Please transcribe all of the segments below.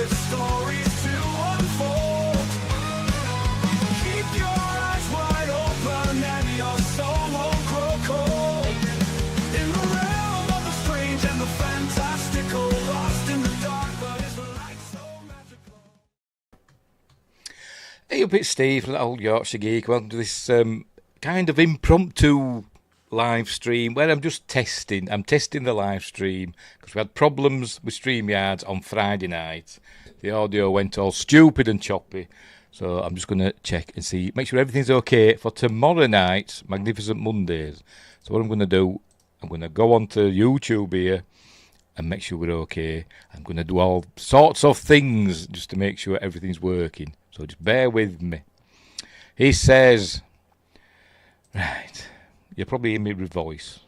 with stories to unfold. Keep your eyes wide open and your soul won't grow cold. In the realm of the strange and the fantastical, lost in the dark, but it's light so magical. Hey up, it's Steve from the old Yorkshire Geek. Welcome to this kind of impromptu live stream where I'm just testing. I'm testing the live stream because we had problems with StreamYards on Friday night. The audio went all stupid and choppy. So I'm just going to check and see, make sure everything's okay for tomorrow night's Magnificent Mondays. So what I'm going to do, I'm going to go onto YouTube here and make sure we're okay. I'm going to do all sorts of things just to make sure everything's working. So just bear with me. He says, right, you'll probably hear me with voice.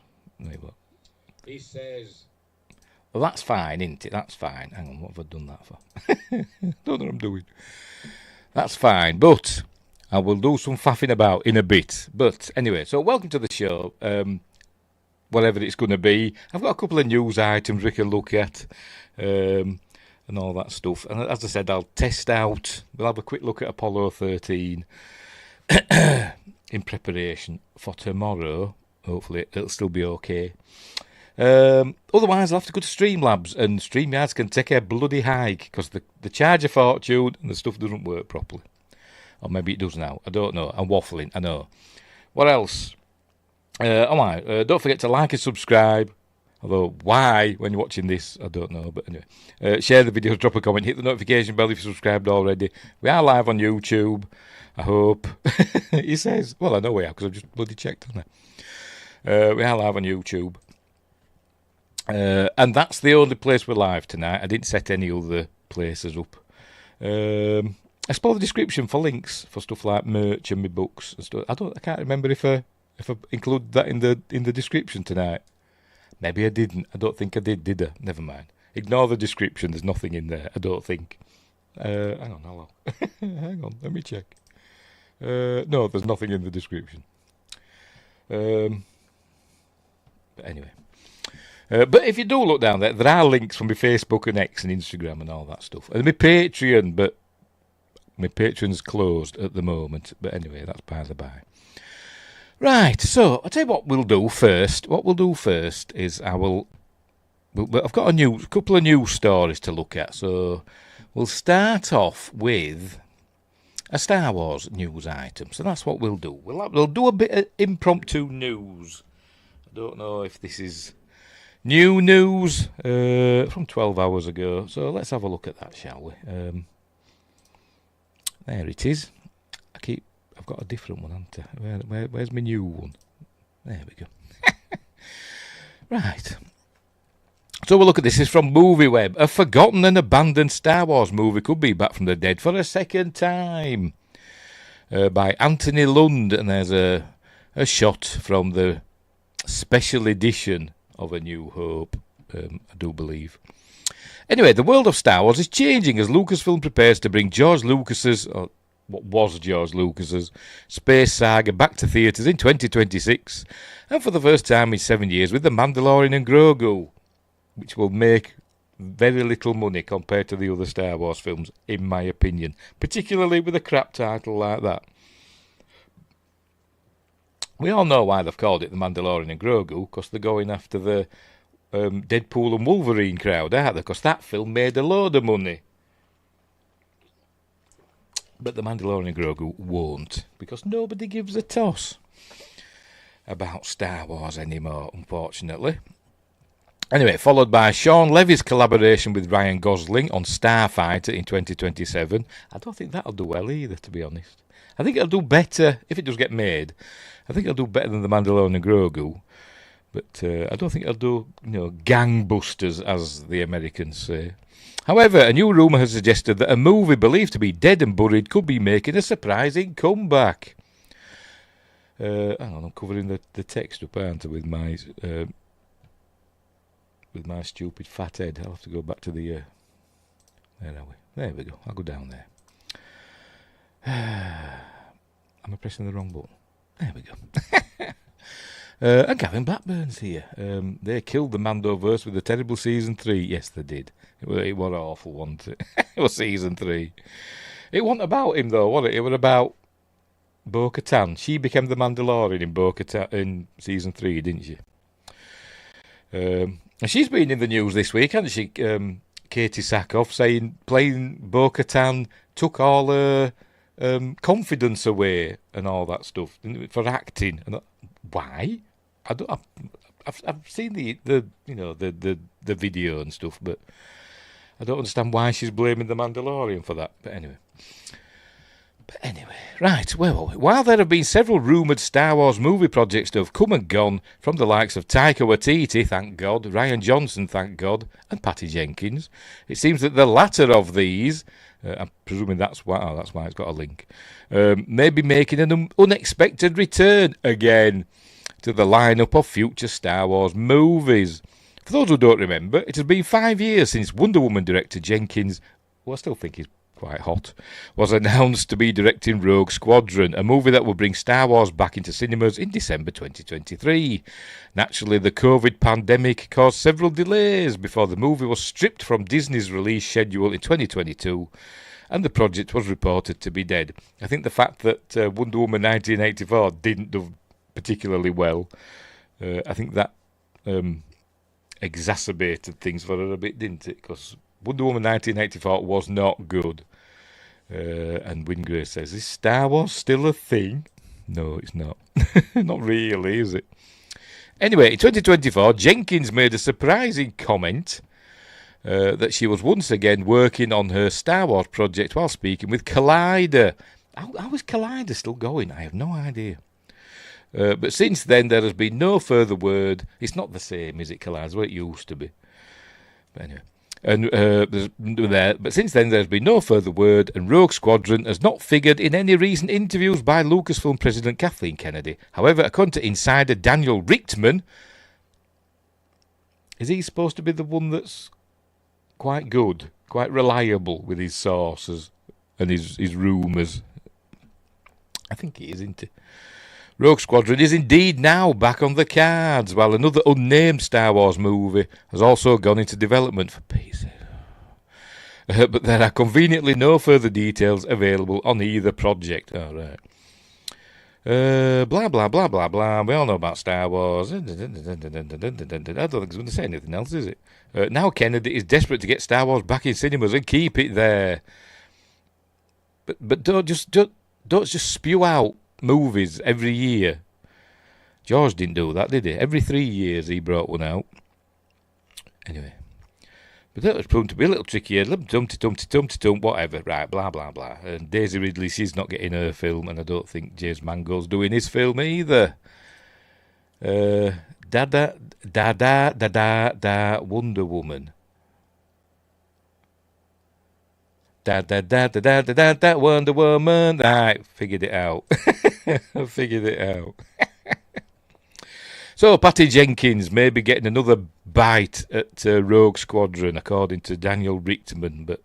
He says, well, that's fine, isn't it? That's fine. Hang on, what have I done that for? Don't know what I'm doing. That's fine, but I will do some faffing about in a bit. But anyway, so welcome to the show. Whatever it's going to be. I've got a couple of news items we can look at. And all that stuff. And as I said, I'll test out. We'll have a quick look at Apollo 13 in preparation for tomorrow. Hopefully, it'll still be okay. Otherwise, I'll have to go to Streamlabs, and StreamYards can take a bloody hike because they charge a fortune and the stuff doesn't work properly. Or maybe it does now. I don't know. I'm waffling. I know. What else? Don't forget to like and subscribe. Although, why, when you're watching this, I don't know. But anyway, share the videos, drop a comment, hit the notification bell if you're subscribed already. We are live on YouTube, I hope. He says, well, I know we are, because I've just bloody checked on it. We are live on YouTube. And that's the only place we're live tonight. I didn't set any other places up. Explore the description for links for stuff like merch and my books and stuff. I can't remember if I include that in the description tonight. Maybe I didn't. I don't think I did I? Never mind. Ignore the description. There's nothing in there, I don't think. Hang on, hello. Hang on, let me check. No, there's nothing in the description. But anyway. But if you do look down there are links from my Facebook and X and Instagram and all that stuff. And my Patreon, but my Patreon's closed at the moment. But anyway, that's by the by. Right, so I'll tell you what we'll do first. What we'll do first is I've got a couple of news stories to look at. So we'll start off with a Star Wars news item. So that's what we'll do. We'll do a bit of impromptu news. I don't know if this is new news from 12 hours ago. So let's have a look at that, shall we? There it is. I've got a different one, haven't I? Where's my new one? There we go. Right. So we'll look at this. This is from MovieWeb. A forgotten and abandoned Star Wars movie could be back from the dead for a second time. By Anthony Lund. And there's a shot from the special edition of A New Hope, I do believe. Anyway, the world of Star Wars is changing as Lucasfilm prepares to bring George Lucas's... what was George Lucas's space saga back to theatres in 2026, and for the first time in 7 years with The Mandalorian and Grogu, which will make very little money compared to the other Star Wars films, in my opinion, particularly with a crap title like that. We all know why they've called it The Mandalorian and Grogu, because they're going after the Deadpool and Wolverine crowd, aren't they? Because that film made a load of money. But The Mandalorian and Grogu won't, because nobody gives a toss about Star Wars anymore, unfortunately. Anyway, followed by Sean Levy's collaboration with Ryan Gosling on Starfighter in 2027. I don't think that'll do well either, to be honest. I think it'll do better, if it does get made, I think it'll do better than The Mandalorian and Grogu. But I don't think it'll do, gangbusters, as the Americans say. However, a new rumour has suggested that a movie believed to be dead and buried could be making a surprising comeback. Hang on, I'm covering the text up, aren't I, with my stupid fat head. I'll have to go back to the... where are we? There we go. I'll go down there. Am I pressing the wrong button? There we go. And Gavin Blackburn's here. They killed the Mandoverse with a terrible season 3. Yes, they did. It was awful, wasn't it? It was season 3. It wasn't about him, though, was it? It was about Bo-Katan. She became the Mandalorian in Bo-Katan in season 3, didn't she? And she's been in the news this week, hasn't she? Katie Sackhoff saying playing Bo-Katan took all her confidence away and all that stuff for acting. And why? I've seen the video and stuff, but I don't understand why she's blaming the Mandalorian for that. But anyway, right, well, while there have been several rumoured Star Wars movie projects that have come and gone from the likes of Taika Waititi, thank God, Ryan Johnson, thank God, and Patty Jenkins, it seems that the latter of these, I'm presuming that's why it's got a link, may be making an unexpected return again to the lineup of future Star Wars movies. For those who don't remember, it has been 5 years since Wonder Woman director Jenkins, who I still think is quite hot, was announced to be directing Rogue Squadron, a movie that will bring Star Wars back into cinemas in December 2023. Naturally, the COVID pandemic caused several delays before the movie was stripped from Disney's release schedule in 2022, and the project was reported to be dead. I think the fact that Wonder Woman 1984 didn't do particularly well, I think that exacerbated things for her a bit, didn't it? Because Wonder Woman 1984 was not good. And Wingrave says, is Star Wars still a thing? No, it's not. Not really, is it? Anyway, in 2024, Jenkins made a surprising comment that she was once again working on her Star Wars project while speaking with Collider. How is Collider still going? I have no idea. But since then, there has been no further word. It's not the same, is it, Collider? What it used to be. But anyway. But since then, there's been no further word, and Rogue Squadron has not figured in any recent interviews by Lucasfilm President Kathleen Kennedy. However, according to insider Daniel Richtman, is he supposed to be the one that's quite good, quite reliable with his sources and his rumours? I think he is, isn't he? Rogue Squadron is indeed now back on the cards, while another unnamed Star Wars movie has also gone into development for Peace. But there are conveniently no further details available on either project. All right. Blah, blah, blah, blah, blah. We all know about Star Wars. I don't think it's going to say anything else, is it? Now Kennedy is desperate to get Star Wars back in cinemas and keep it there. But don't just spew out movies every year. George didn't do that, did he? Every 3 years he brought one out. Anyway. But that was proven to be a little trickier. Tum, whatever. Right, blah, blah, blah. And Daisy Ridley, she's not getting her film, and I don't think James Mangold's doing his film either. Wonder Woman. Wonder Woman. Right, figured it out. I figured it out. So, Patty Jenkins may be getting another bite at Rogue Squadron, according to Daniel Richtman. But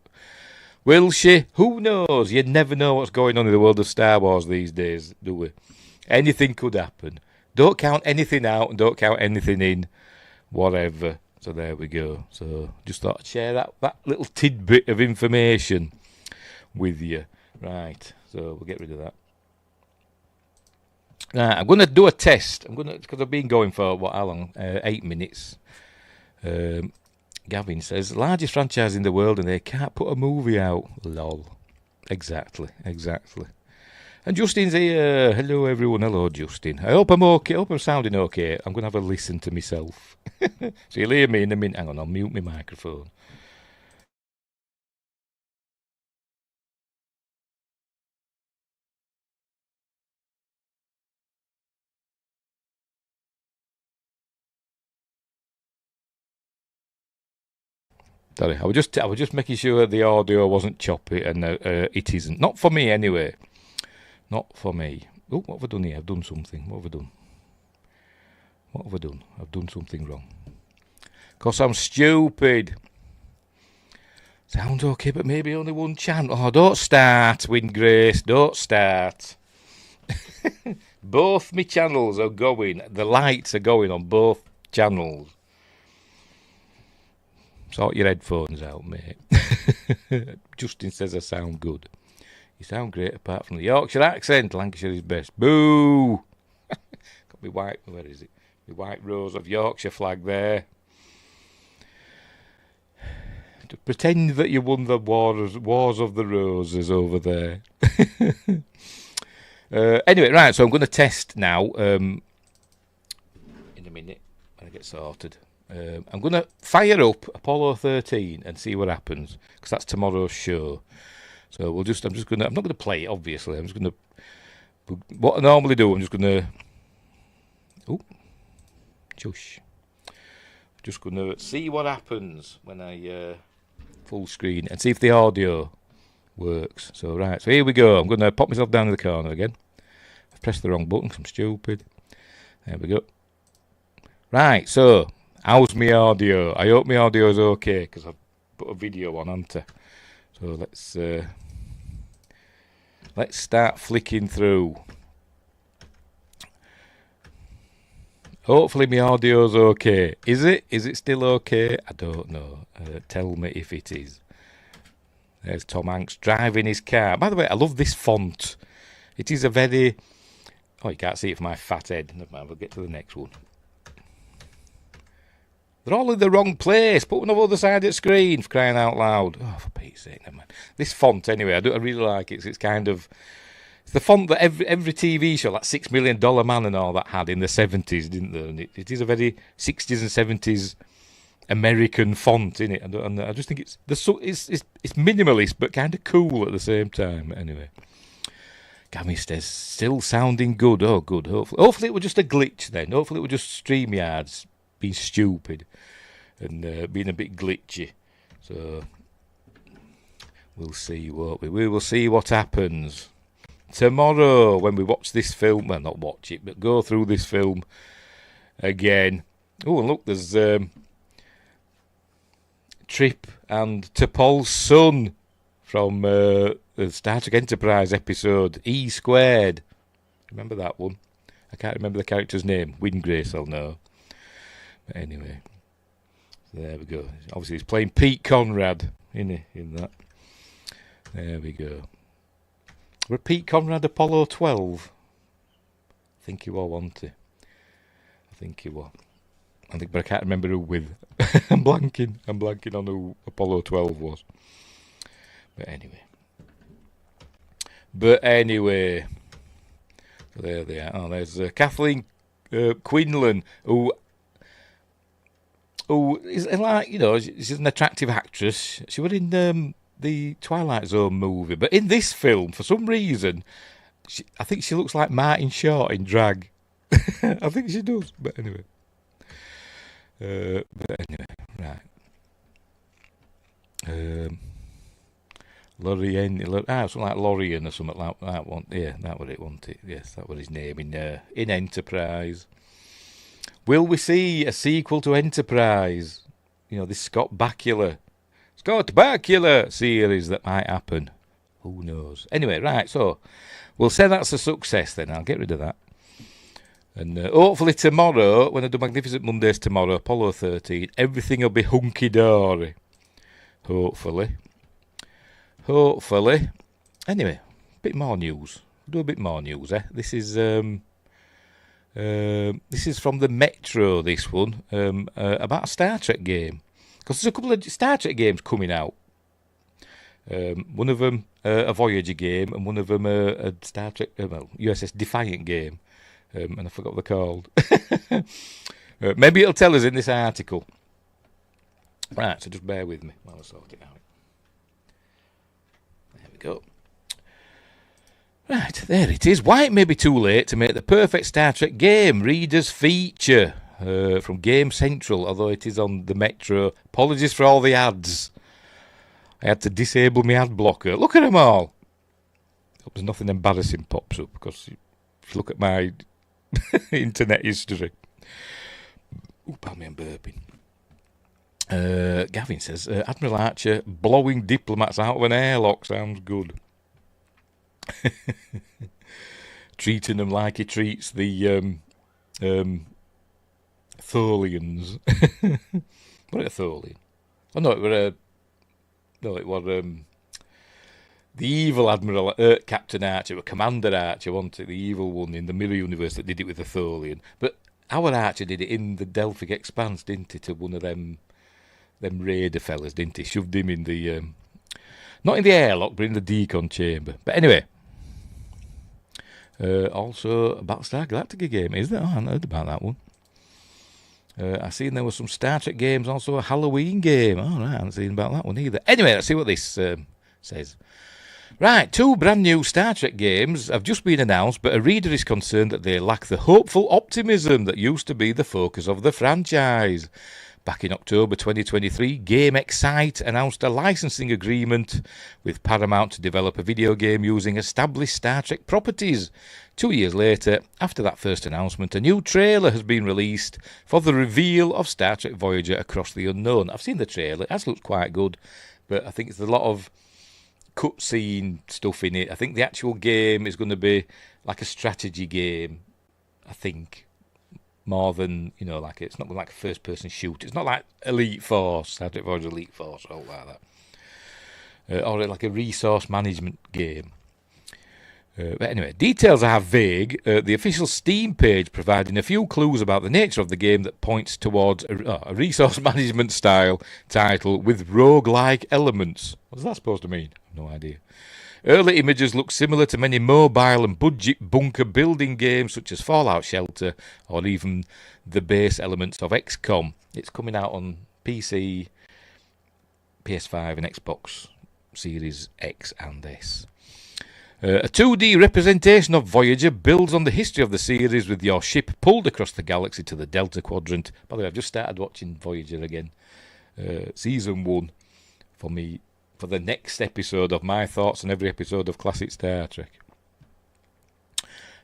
will she? Who knows? You never know what's going on in the world of Star Wars these days, do we? Anything could happen. Don't count anything out and don't count anything in. Whatever. So there we go. So just thought I'd share that little tidbit of information with you. Right. So we'll get rid of that. Right, I'm going to do a test. Because I've been going for, how long? 8 minutes. Gavin says, largest franchise in the world and they can't put a movie out. Lol. Exactly. And Justin's here. Hello, everyone. Hello, Justin. I hope I'm okay. I hope I'm sounding okay. I'm going to have a listen to myself. So you'll hear me in a minute. Hang on, I'll mute my microphone. Sorry, I was just making sure the audio wasn't choppy, and it isn't. Not for me, anyway. Not for me. Oh, what have I done here? I've done something. What have I done? I've done something wrong. 'Cause I'm stupid. Sounds okay, but maybe only one channel. Oh, don't start, Windgrace. Don't start. Both my channels are going. The lights are going on both channels. Sort your headphones out, mate. Justin says I sound good. You sound great apart from the Yorkshire accent. Lancashire is best. Boo! Got me white, where is it? The white rose of Yorkshire flag there. To pretend that you won the wars of the roses over there. Anyway, right, so I'm going to test now. In a minute, when I get sorted. I'm going to fire up Apollo 13 and see what happens, because that's tomorrow's show. So I'm not going to play it, obviously. I'm just going to, what I normally do, I'm just going to, shush. Just going to see what happens when I full screen and see if the audio works. So right, so here we go. I'm going to pop myself down in the corner again. I've pressed the wrong button 'cause I'm stupid. There we go. Right, so how's my audio? I hope my audio is okay because I've put a video on, haven't I? So let's start flicking through. Hopefully my audio's okay. Is it? Is it still okay? I don't know. Tell me if it is. There's Tom Hanks driving his car. By the way, I love this font. It is a very... Oh, you can't see it from my fat head. Never mind, we'll get to the next one. They're all in the wrong place. Put one on the other side of the screen, for crying out loud. Oh, for Pete's sake, never mind. This font, anyway, I really like it. It's kind of... It's the font that every TV show, like $6 Million Man and all that, had in the 70s, didn't they? And it is a very 60s and 70s American font, innit? And I just think it's minimalist, but kind of cool at the same time. Anyway, Gavin says, still sounding good. Oh, good. Hopefully it was just a glitch then. Hopefully it was just StreamYards being stupid and being a bit glitchy. So we'll see we will see what happens. Tomorrow, when we watch this film, well, not watch it, but go through this film again. Oh, and look, there's Trip and T'Pol's son from the Star Trek Enterprise episode, E Squared. Remember that one? I can't remember the character's name. Windgrace, I'll know. But anyway, there we go. Obviously, he's playing Pete Conrad in that. There we go. Repeat Conrad Apollo 12. I think he was, wasn't he? I think he was. But I can't remember who with. I'm blanking on who Apollo 12 was. But anyway. So there they are. Oh, there's Kathleen Quinlan, who is like, she's an attractive actress. She was in the Twilight Zone movie, but in this film, for some reason, I think she looks like Martin Short in drag. I think she does, but anyway. Right. Lorien, something like Lorien or something like that one. Yeah, that was it, wasn't it? Yes, that was his name in Enterprise. Will we see a sequel to Enterprise? This Scott Bakula series that might happen. Who knows? Anyway, right, so we'll say that's a success then. I'll get rid of that. And hopefully tomorrow, when I do Magnificent Mondays tomorrow, Apollo 13, everything will be hunky-dory. Hopefully. Anyway, a bit more news. We'll do a bit more news, eh? This is from the Metro, this one, about a Star Trek game. Because there's a couple of Star Trek games coming out. One of them a Voyager game, and one of them a Star Trek, USS Defiant game. And I forgot what they're called. Maybe it'll tell us in this article. Right, so just bear with me while I sort it out. There we go. Right, there it is. Why it may be too late to make the perfect Star Trek game readers feature from Game Central, although it is on the Metro. Apologies for all the ads. I had to disable my ad blocker. Look at them all. Hope there's nothing embarrassing pops up, because if you look at my internet history. Oh, pardon me, I'm burping. Gavin says, Admiral Archer blowing diplomats out of an airlock sounds good. treating them like he treats the Tholians. What a Tholian? Oh no, it was the evil Admiral Captain Archer, or Commander Archer, wasn't it? The evil one in the Mirror Universe that did it with the Tholian. But our Archer did it in the Delphic Expanse, didn't he? To one of them raider fellas, didn't he? Shoved him in the not in the airlock, but in the decon chamber. But anyway. Also, a Battlestar Galactica game, is there? Oh, I hadn't heard about that one. I seen there were some Star Trek games, also a Halloween game. Oh, right, I haven't seen about that one either. Anyway, let's see what this says. Right, 2 brand new Star Trek games have just been announced, but a reader is concerned that they lack the hopeful optimism that used to be the focus of the franchise. Back in October 2023, Game Excite announced a licensing agreement with Paramount to develop a video game using established Star Trek properties. 2 years later, after that first announcement, a new trailer has been released for the reveal of Star Trek Voyager Across the Unknown. I've seen the trailer, it has looked quite good, but I think there's a lot of cutscene stuff in it. I think the actual game is going to be like a strategy game, I think. More than, like it's not like a first-person shooter. It's not like Elite Force, Star Trek Voyager Elite Force, or all like that. Or like a resource management game. But anyway, details are vague. The official Steam page providing a few clues about the nature of the game that points towards a resource management style title with roguelike elements. What's that supposed to mean? I have no idea. Early images look similar to many mobile and budget bunker building games such as Fallout Shelter or even the base elements of XCOM. It's coming out on PC, PS5 and Xbox Series X and S. A 2D representation of Voyager builds on the history of the series with your ship pulled across the galaxy to the Delta Quadrant. By the way, I've just started watching Voyager again. Season 1 for me. For the next episode of my thoughts on every episode of Classic Star Trek.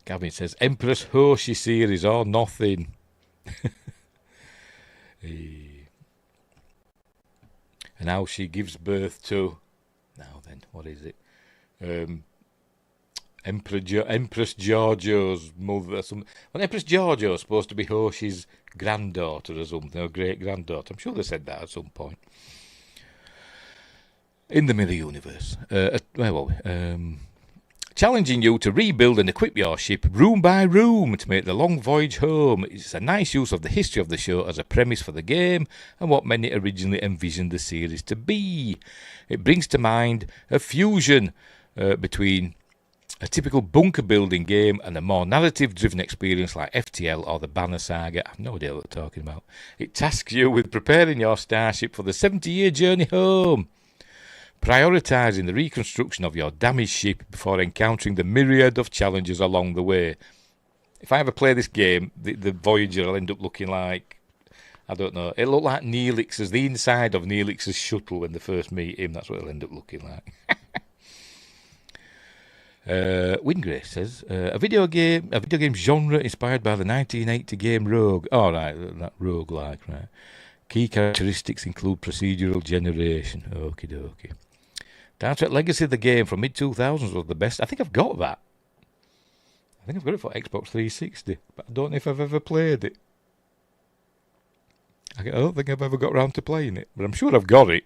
Gavin says, Empress Hoshi series or nothing. And how she gives birth to... Now then, what is it? Empress Giorgio's mother. Well, Empress Giorgio is supposed to be Hoshi's granddaughter or something, or great-granddaughter. I'm sure they said that at some point. In the Mirror Universe. Where were we? Challenging you to rebuild and equip your ship room by room to make the long voyage home. It's a nice use of the history of the show as a premise for the game and what many originally envisioned the series to be. It brings to mind a fusion between a typical bunker building game and a more narrative-driven experience like FTL or the Banner Saga. I have no idea what they're talking about. It tasks you with preparing your starship for the 70-year journey home, prioritising the reconstruction of your damaged ship before encountering the myriad of challenges along the way. If I ever play this game, the Voyager will end up looking like, I don't know, it'll look like Neelix's, the inside of Neelix's shuttle when they first meet him. That's what it'll end up looking like. Wingrace says, a video game genre inspired by the 1980 game Rogue. Oh, right, that rogue-like, right. Key characteristics include procedural generation. Okie dokie. Star Trek Legacy, the game from mid-2000s, was the best. I think I've got that. I think I've got it for Xbox 360, but I don't know if I've ever played it. I don't think I've ever got around to playing it, but I'm sure I've got it.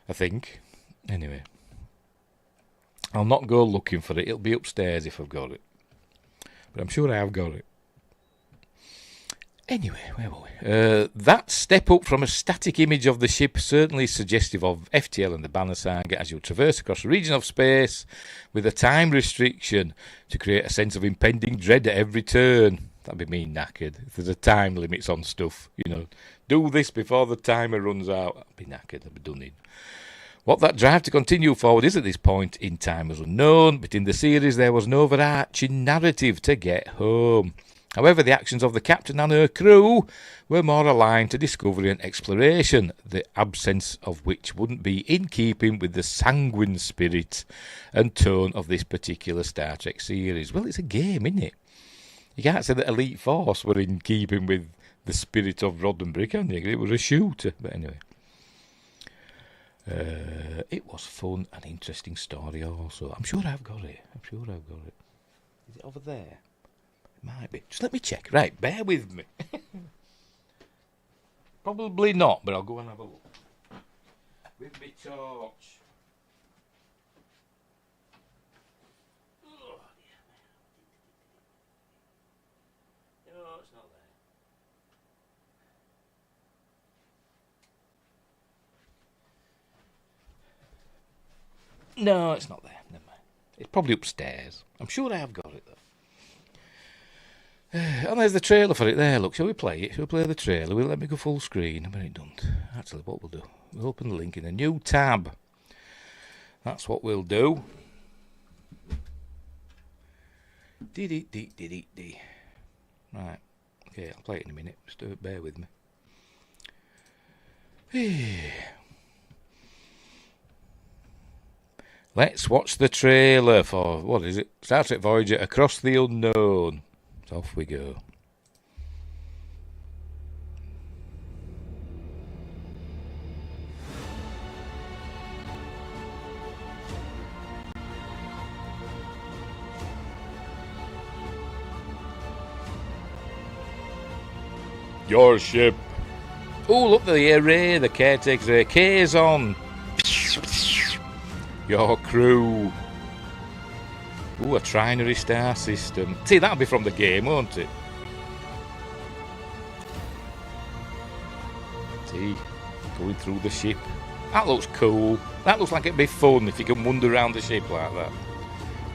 I think. Anyway. I'll not go looking for it. It'll be upstairs if I've got it. But I'm sure I have got it. Anyway, where were we? That step up from a static image of the ship certainly suggestive of FTL and the Banner Saga as you traverse across a region of space with a time restriction to create a sense of impending dread at every turn. That'd be me knackered. If there's a time limits on stuff, do this before the timer runs out. I'd be knackered. I'd be done in. What that drive to continue forward is at this point in time is unknown, but in the series there was an overarching narrative to get home. However, the actions of the captain and her crew were more aligned to discovery and exploration, the absence of which wouldn't be in keeping with the sanguine spirit and tone of this particular Star Trek series. Well, it's a game, isn't it? You can't say that Elite Force were in keeping with the spirit of Roddenberry, can you? It was a shooter. But anyway. It was fun and interesting story also. I'm sure I've got it. Is it over there? It might be. Just let me check. Right, bear with me. Probably not, but I'll go and have a look. With me torch. Oh, dear. No, it's not there. No, it's not there. Never mind. It's probably upstairs. I'm sure I have got it, though. And there's the trailer for it there, look. Shall we play it? Shall we play the trailer? Will it let me go full screen? But it don't. Actually, what we'll do, we'll open the link in a new tab. That's what we'll do. Dee. Right. Okay, I'll play it in a minute. Just bear with me. Let's watch the trailer for, what is it? Star Trek Voyager Across the Unknown. So off we go. Your ship. Oh, look, the array, the caretaker's array. K's on. Your crew. Ooh, a trinary star system. See, that'll be from the game, won't it? See, going through the ship. That looks cool. That looks like it'd be fun if you can wander around the ship like that.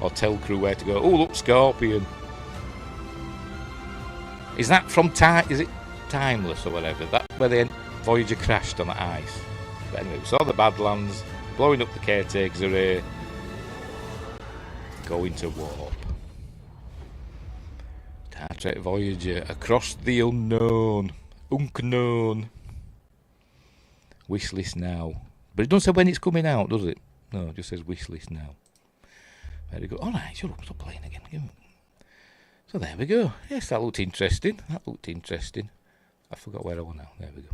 Or tell crew where to go. Oh, look, Scorpion. Is that from time? Is it Timeless or whatever? That's where the Voyager crashed on the ice. But anyway, we saw the Badlands, blowing up the caretaker's array. Going to warp. Star Trek Voyager Across the Unknown. Unknown. Wishlist now. But it doesn't say when it's coming out, does it? No, it just says wishlist now. Very good. Alright, sure, stop playing again. So there we go. Yes, that looked interesting. I forgot where I was now. There we go.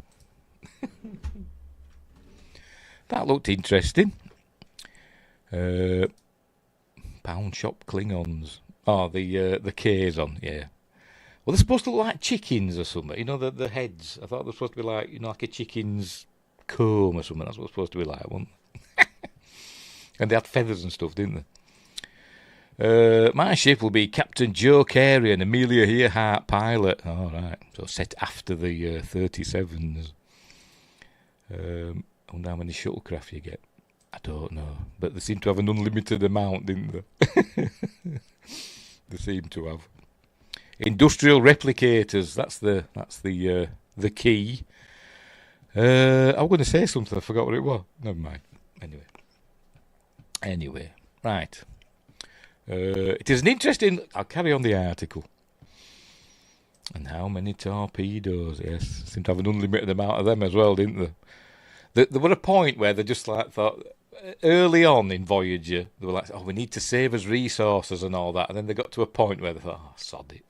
That looked interesting. Pound shop Klingons. Oh, the K's on, yeah. Well, they're supposed to look like chickens or something. You know, the heads. I thought they're supposed to be like, you know, like a chicken's comb or something. That's what it's supposed to be like, wasn't it? And they had feathers and stuff, didn't they? My ship will be Captain Joe Carey and Amelia Earhart pilot. All right. So set after the 37s. I wonder how many shuttlecraft you get. I don't know, but they seem to have an unlimited amount, didn't they? They seem to have industrial replicators. That's the key. I was going to say something. I forgot what it was. Never mind. Anyway, right. It is an interesting. I'll carry on the article. And how many torpedoes? Yes, seem to have an unlimited amount of them as well, didn't they? There were a point where they just like thought. Early on in Voyager, they were like, "Oh, we need to save us resources and all that," and then they got to a point where they thought, "Oh, sod it,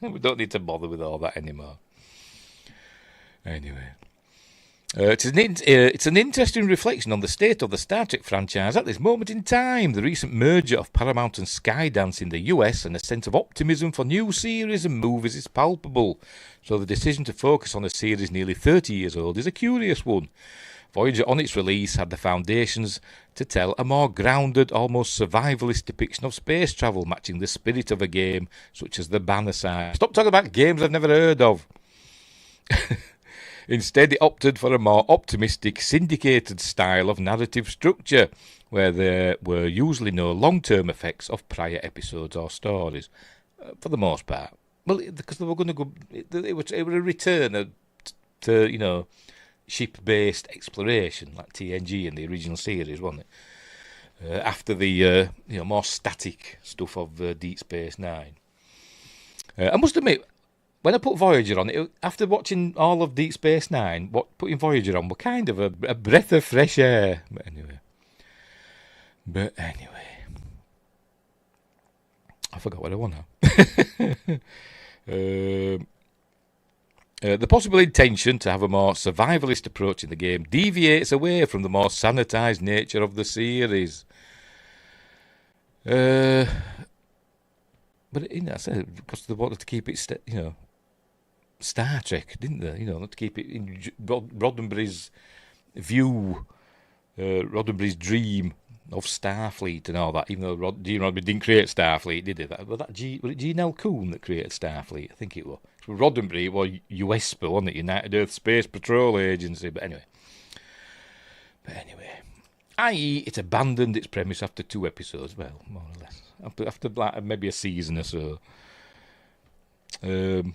we don't need to bother with all that anymore." Anyway, it's an interesting reflection on the state of the Star Trek franchise at this moment in time. The recent merger of Paramount and Skydance in the US and a sense of optimism for new series and movies is palpable. So the decision to focus on a series nearly 30 years old is a curious one. Voyager, on its release, had the foundations to tell a more grounded, almost survivalist depiction of space travel, matching the spirit of a game such as the Banner Side. Stop talking about games I've never heard of. Instead, it opted for a more optimistic, syndicated style of narrative structure, where there were usually no long-term effects of prior episodes or stories, for the most part. Well, because they were going to go, it was a return to, you know, ship-based exploration, like TNG in the original series, wasn't it? After the more static stuff of Deep Space Nine. I must admit, when I put Voyager on, after watching all of Deep Space Nine, putting Voyager on were kind of a breath of fresh air. But anyway, I forgot what I want now. The possible intention to have a more survivalist approach in the game deviates away from the more sanitised nature of the series. But I said because they wanted to keep it, Star Trek, didn't they? Not to keep it in Roddenberry's view, Roddenberry's dream of Starfleet and all that. Even though Gene Roddenberry didn't create Starfleet, did he? Was it Gene L. Coon that created Starfleet? I think it was. Roddenberry was USPA, wasn't it? United Earth Space Patrol Agency. But anyway, i.e., it abandoned its premise after 2 episodes. Well, more or less. After like maybe a season or so. Because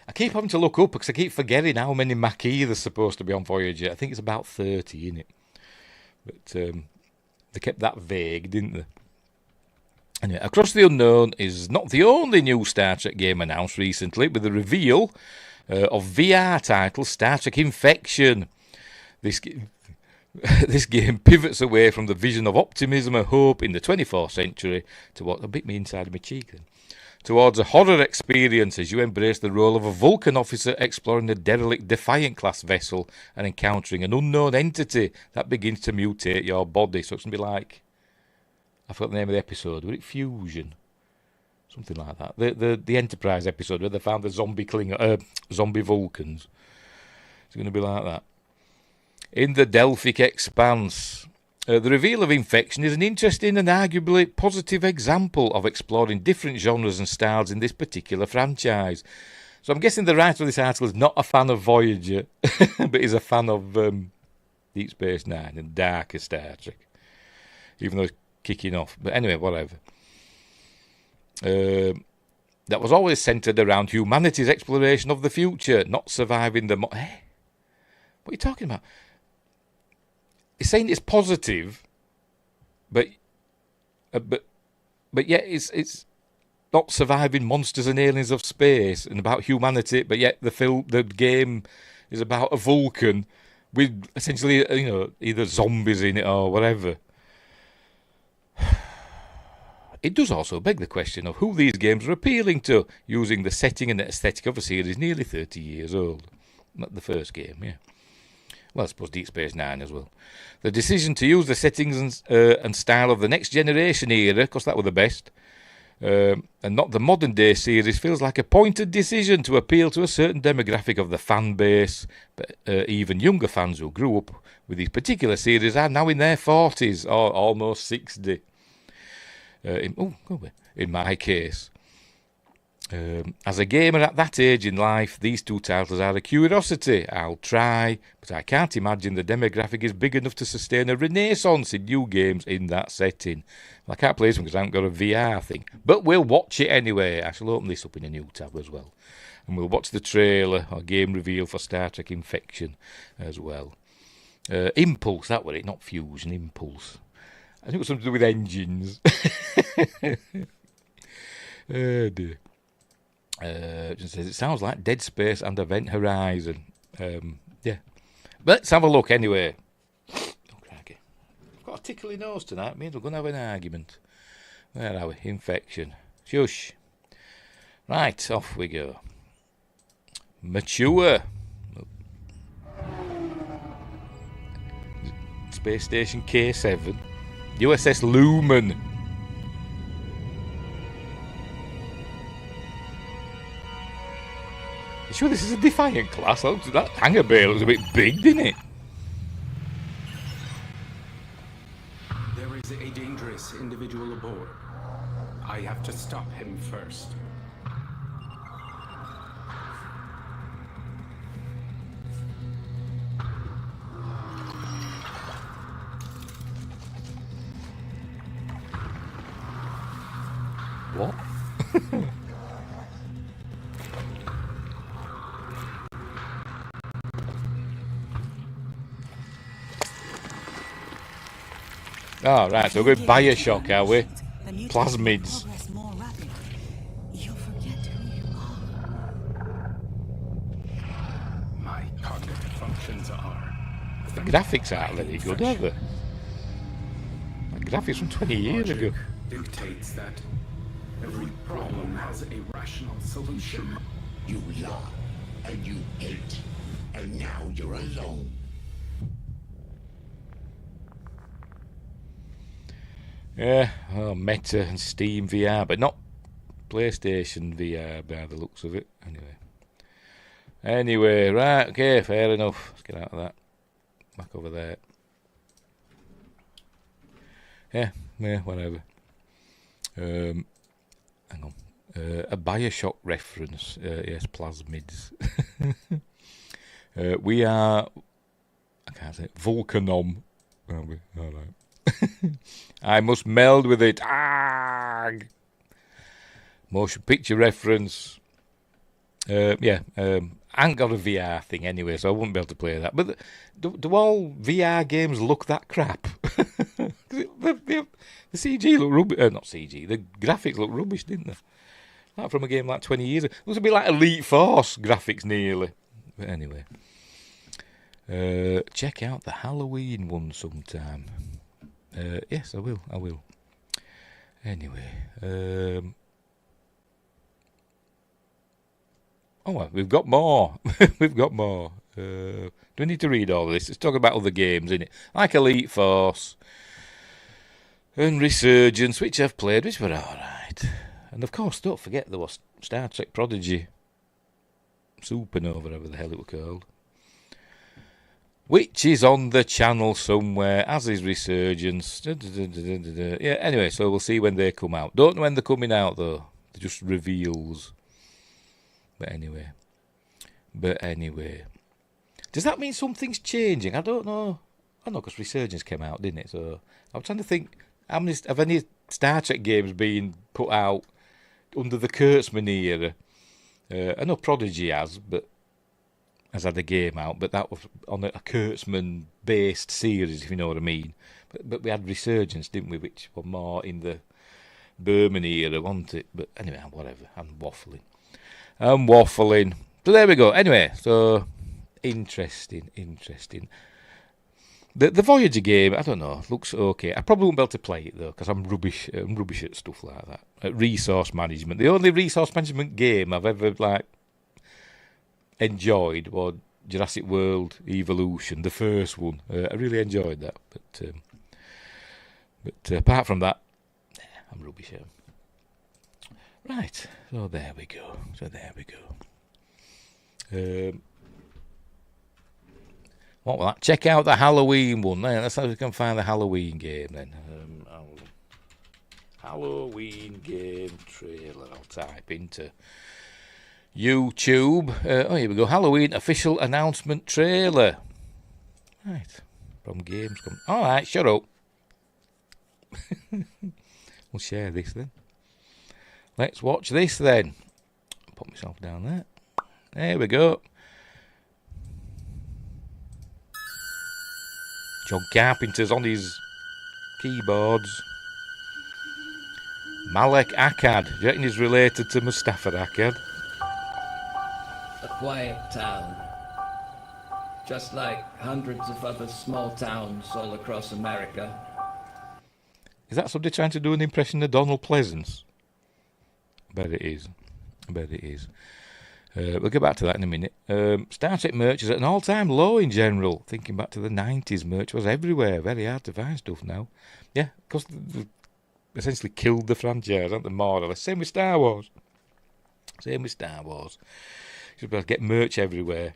I keep having to look up because I keep forgetting how many Maquis there's supposed to be on Voyager. I think it's about 30, isn't it? But they kept that vague, didn't they? Anyway, Across the Unknown is not the only new Star Trek game announced recently, with the reveal of VR title Star Trek Infection. This game pivots away from the vision of optimism and hope in the 24th century to what a bit me inside of my cheek then. Towards a horror experience as you embrace the role of a Vulcan officer exploring a derelict Defiant-class vessel and encountering an unknown entity that begins to mutate your body. So it's going to be like, I forgot the name of the episode, was it Fusion? Something like that. The Enterprise episode where they found the zombie Vulcans. It's going to be like that. In the Delphic Expanse, the reveal of Infection is an interesting and arguably positive example of exploring different genres and styles in this particular franchise. So I'm guessing the writer of this article is not a fan of Voyager, but is a fan of Deep Space Nine and darker Star Trek, even though it's kicking off. But anyway, whatever. That was always centred around humanity's exploration of the future, not surviving the... What are you talking about? It's saying it's positive, but yet it's not surviving monsters and aliens of space and about humanity. But yet the game is about a Vulcan with essentially either zombies in it or whatever. It does also beg the question of who these games are appealing to, using the setting and aesthetic of a series nearly 30 years old. Not the first game, yeah. Well, I suppose Deep Space Nine as well. The decision to use the settings and style of the Next Generation era, because that were the best, and not the modern day series, feels like a pointed decision to appeal to a certain demographic of the fan base. But even younger fans who grew up with these particular series are now in their 40s or almost 60. In my case. As a gamer at that age in life, these 2 titles are a curiosity. I'll try, but I can't imagine the demographic is big enough to sustain a renaissance in new games in that setting. Well, I can't play this one because I haven't got a VR thing, but we'll watch it anyway. I shall open this up in a new tab as well, and we'll watch the trailer or game reveal for Star Trek Infection as well. Impulse, that was it, not Fusion, Impulse. I think it was something to do with engines. Oh dear. It says it sounds like Dead Space and Event Horizon. Yeah. But let's have a look anyway. Oh, crikey. I've got a tickly nose tonight. Means we're going to have an argument. Where are we? Infection. Shush. Right, off we go. Mature. Space Station K7. USS Lumen. You sure this is a Defiant class? That hangar bay looks a bit big, didn't it? There is a dangerous individual aboard. I have to stop him first. What? Oh, right, so we're going Bioshock, are we? Plasmids. You'll forget who you are. My cognitive functions are... The graphics aren't very good, are they? The graphics from 20 years ago. Dictates that every problem has a rational solution. You lie, and you hate, and now you're alone. Yeah, oh, Meta and Steam VR, but not PlayStation VR by the looks of it. Anyway, right, okay, fair enough. Let's get out of that. Back over there. Yeah, whatever. Hang on. A Bioshock reference. Yes, plasmids. We are... I can't say it. Volcanom. Aren't we? All right. I must meld with it. Arrgh! Motion picture reference. I ain't got a VR thing anyway, so I wouldn't be able to play that. But do all VR games look that crap? the CG look rubbish. Not CG. The graphics look rubbish, didn't they? Like from a game like 20 years ago. It looks a bit like Elite Force graphics nearly. But anyway. Check out the Halloween one sometime. Yes, I will. Anyway. Well, we've got more. We've got more. Do we need to read all of this? It's talking about other games, isn't it? Like Elite Force and Resurgence, which I've played, which were alright. And of course, don't forget there was Star Trek Prodigy Supernova, whatever the hell it was called, which is on the channel somewhere, as is Resurgence. Yeah, anyway, so we'll see when they come out. Don't know when they're coming out, though. They're just reveals. But anyway. Does that mean something's changing? I don't know. I know, because Resurgence came out, didn't it? So I'm trying to think, have any Star Trek games been put out under the Kurtzman era? I know Prodigy has had a game out, but that was on a Kurtzman-based series, if you know what I mean. But we had Resurgence, didn't we, which were more in the Berman era, wasn't it? But anyway, whatever. I'm waffling. So there we go. Anyway, so interesting. The Voyager game, I don't know, looks okay. I probably won't be able to play it though, because I'm rubbish at stuff like that. At resource management. The only resource management game I've ever enjoyed was Jurassic World Evolution, the first one. I really enjoyed that, but apart from that, I'm rubbish at them. Right, so there we go. What was that? Check out the Halloween one. Let's see if we can find the Halloween game then. Halloween game trailer. I'll type into YouTube. Here we go. Halloween official announcement trailer. Right, from Gamescom. All right, shut up. We'll share this then. Let's watch this then. Put myself down there. There we go. John Carpenter's on his keyboards. Malek Akkad. Do you reckon he's related to Mustafa Akkad? A quiet town. Just like hundreds of other small towns all across America. Is that somebody trying to do an impression of Donald Pleasance? I bet it is. We'll get back to that in a minute. Star Trek merch is at an all-time low in general. Thinking back to the 90s, merch was everywhere. Very hard to find stuff now. Yeah, because they essentially killed the franchise, haven't they, more or less. Same with Star Wars. You'll be able to get merch everywhere.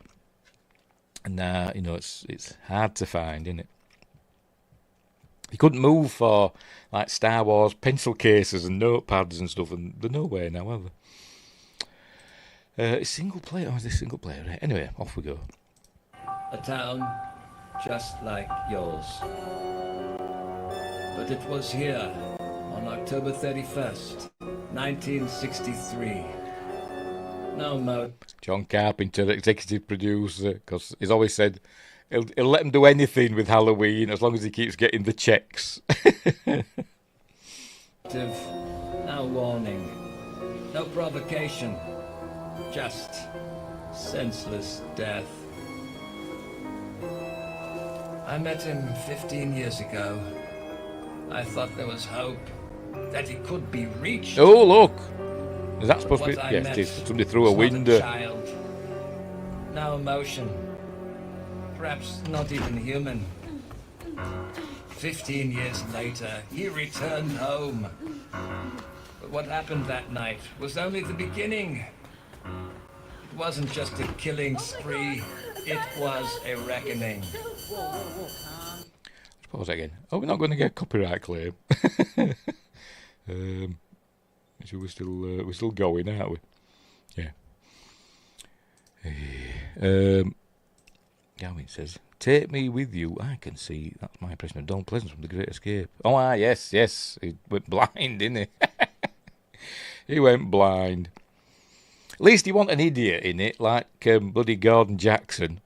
And now, it's hard to find, isn't it? You couldn't move for like Star Wars pencil cases and notepads and stuff, and they're nowhere now, are they? It's single player. Is this single player? Right. Anyway, off we go. A town just like yours. But it was here on October 31st, 1963. No mode. John Carpenter, executive producer, because he's always said he'll let him do anything with Halloween as long as he keeps getting the checks. No warning. No provocation. Just senseless death. I met him 15 years ago. I thought there was hope that he could be reached. Oh, look! Is that supposed to be? Yes, it is. Somebody threw a window. Child. No emotion. Perhaps not even human. 15 years later, he returned home. But what happened that night was only the beginning. It wasn't just a killing spree, it was a reckoning. Pause that again. Oh, we're not going to get a copyright claim. So we're still going, aren't we? Yeah. Gavin says, "Take me with you. I can see." That's my impression of Donald Pleasance from The Great Escape. Oh, yes. He went blind, didn't he? He went blind. At least he wasn't an idiot in it, like bloody Gordon Jackson.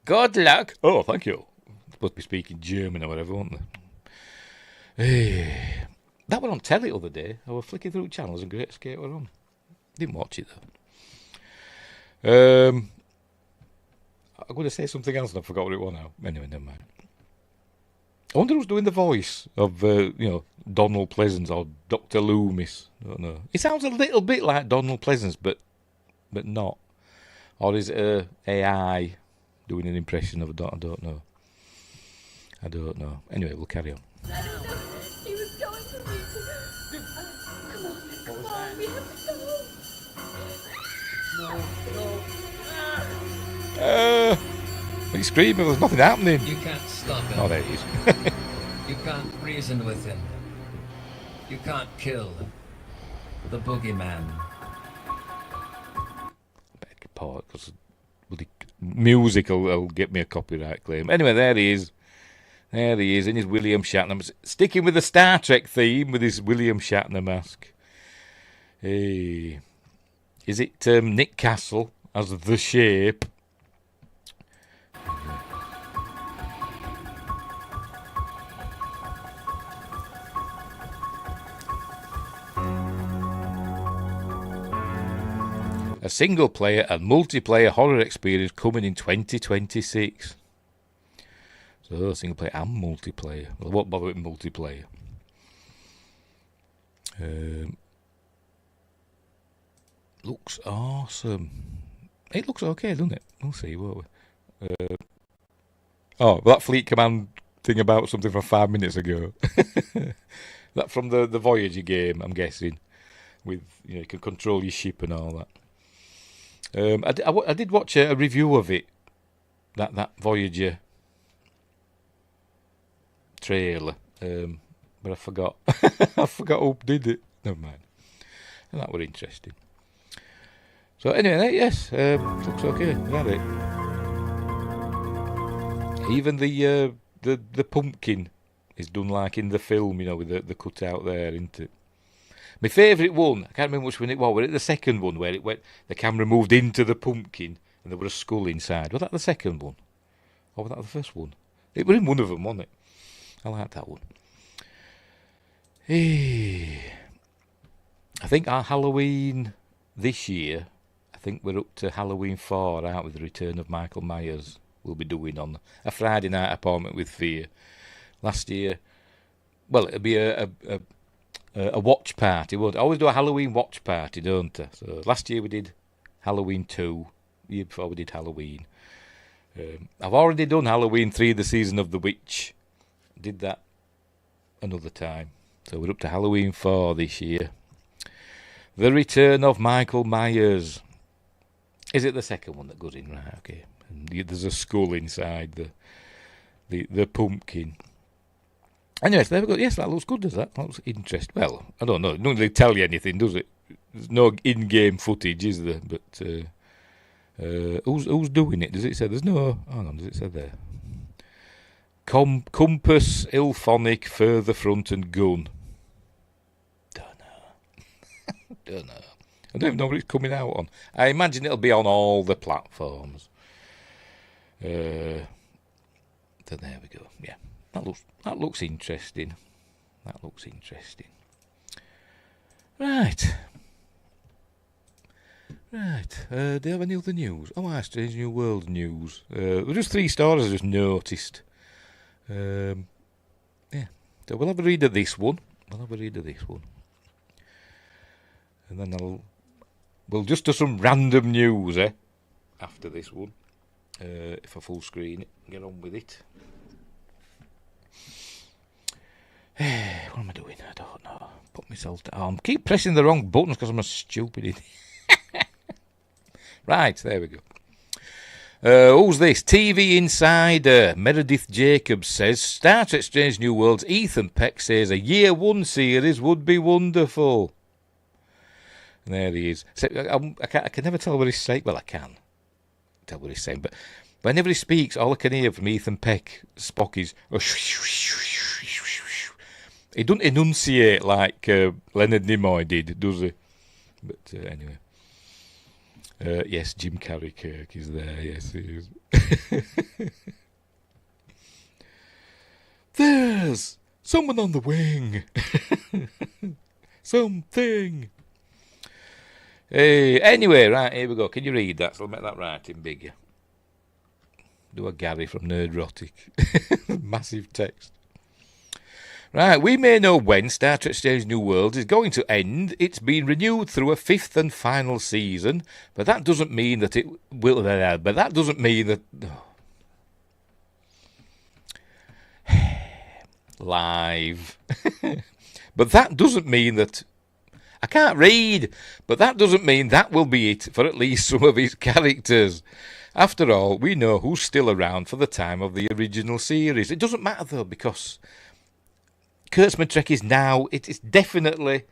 Good luck. Oh, thank you. Supposed to be speaking German or whatever, weren't they? That went on telly the other day. I was flicking through channels and Great Escape were on. Didn't watch it though. I'm going to say something else and I forgot what it was now. Anyway, never mind. I wonder who's doing the voice of, Donald Pleasance or Dr. Loomis. I don't know. It sounds a little bit like Donald Pleasance, but not. Or is it AI doing an impression of? I don't know. I don't know. Anyway, we'll carry on. He was going to leave. Come on, we have to go. He's screaming, there's nothing happening. You can't stop him. Oh, there he is. You can't reason with him. You can't kill the boogeyman. Beg your pardon, because the music will get me a copyright claim. Anyway, there he is. There he is in his William Shatner. Sticking with the Star Trek theme with his William Shatner mask. Hey. Is it Nick Castle as The Shape? A single-player and multiplayer horror experience coming in 2026. So, single-player and multiplayer. Well, I won't bother with multiplayer. Looks awesome. It looks okay, doesn't it? We'll see, won't we? That Fleet Command thing about something from 5 minutes ago. That from the Voyager game, I'm guessing. With, you can control your ship and all that. I did watch a review of it, that Voyager trailer, but I forgot. I forgot who did it. Never mind. And that were interesting. So anyway, yes, looks okay. That it. Even the pumpkin is done like in the film, with the cutout there, isn't it? My favourite one, I can't remember which one it was. Was it the second one where the camera moved into the pumpkin and there was a skull inside? Was that the second one? Or was that the first one? It was in one of them, wasn't it? I like that one. I think our Halloween this year, I think we're up to Halloween 4, aren't we? The Return of Michael Myers we'll be doing on a Friday night appointment with Fear. Last year, well, it'll be a watch party, won't it? I always do a Halloween watch party, don't I? So last year we did Halloween 2. The year before we did Halloween. I've already done Halloween 3, the Season of the Witch. Did that another time. So we're up to Halloween 4 this year. The Return of Michael Myers. Is it the second one that goes in? Right, okay. And there's a skull inside the pumpkin. Anyway, so there we go. Yes, that looks good, does that? That looks interesting. Well, I don't know. It doesn't really tell you anything, does it? There's no in-game footage, is there? But who's doing it? Does it say? There's no... Hang on, does it say there? Compass, Ilphonic, Further Front and Gun. Don't know. I don't even know what it's coming out on. I imagine it'll be on all the platforms. So there we go. Yeah. That looks interesting. That looks interesting. Right. Do you have any other news? Oh, Strange New World news. There were just 3 stories I just noticed. Yeah. So we'll have a read of this one. And then we'll just do some random news, after this one. If I full screen it, get on with it. What am I doing? I don't know. Put myself down. I keep pressing the wrong buttons because I'm a stupid idiot. Right, there we go. Who's this? TV Insider. Meredith Jacobs says, Star Trek Strange New Worlds. Ethan Peck says a year one series would be wonderful. And there he is. So, I can never tell what he's saying. Well, I can tell what he's saying, but whenever he speaks, all I can hear from Ethan Peck, Spock, is... He doesn't enunciate like Leonard Nimoy did, does he? But anyway. Yes, Jim Carrey Kirk is there. Yes, he is. There's someone on the wing. Something. Hey, anyway, right, here we go. Can you read that? So I'll make that writing bigger. Do a Gary from Nerdrotic. Massive text. Right, we may know when Star Trek Strange New Worlds is going to end. It's been renewed through a 5th and final season, but that doesn't mean that it will. But that doesn't mean that. Live. But that doesn't mean that. I can't read, but that doesn't mean that will be it for at least some of its characters. After all, we know who's still around for the time of the original series. It doesn't matter though, because Kurtzman Trek is now, it is definitely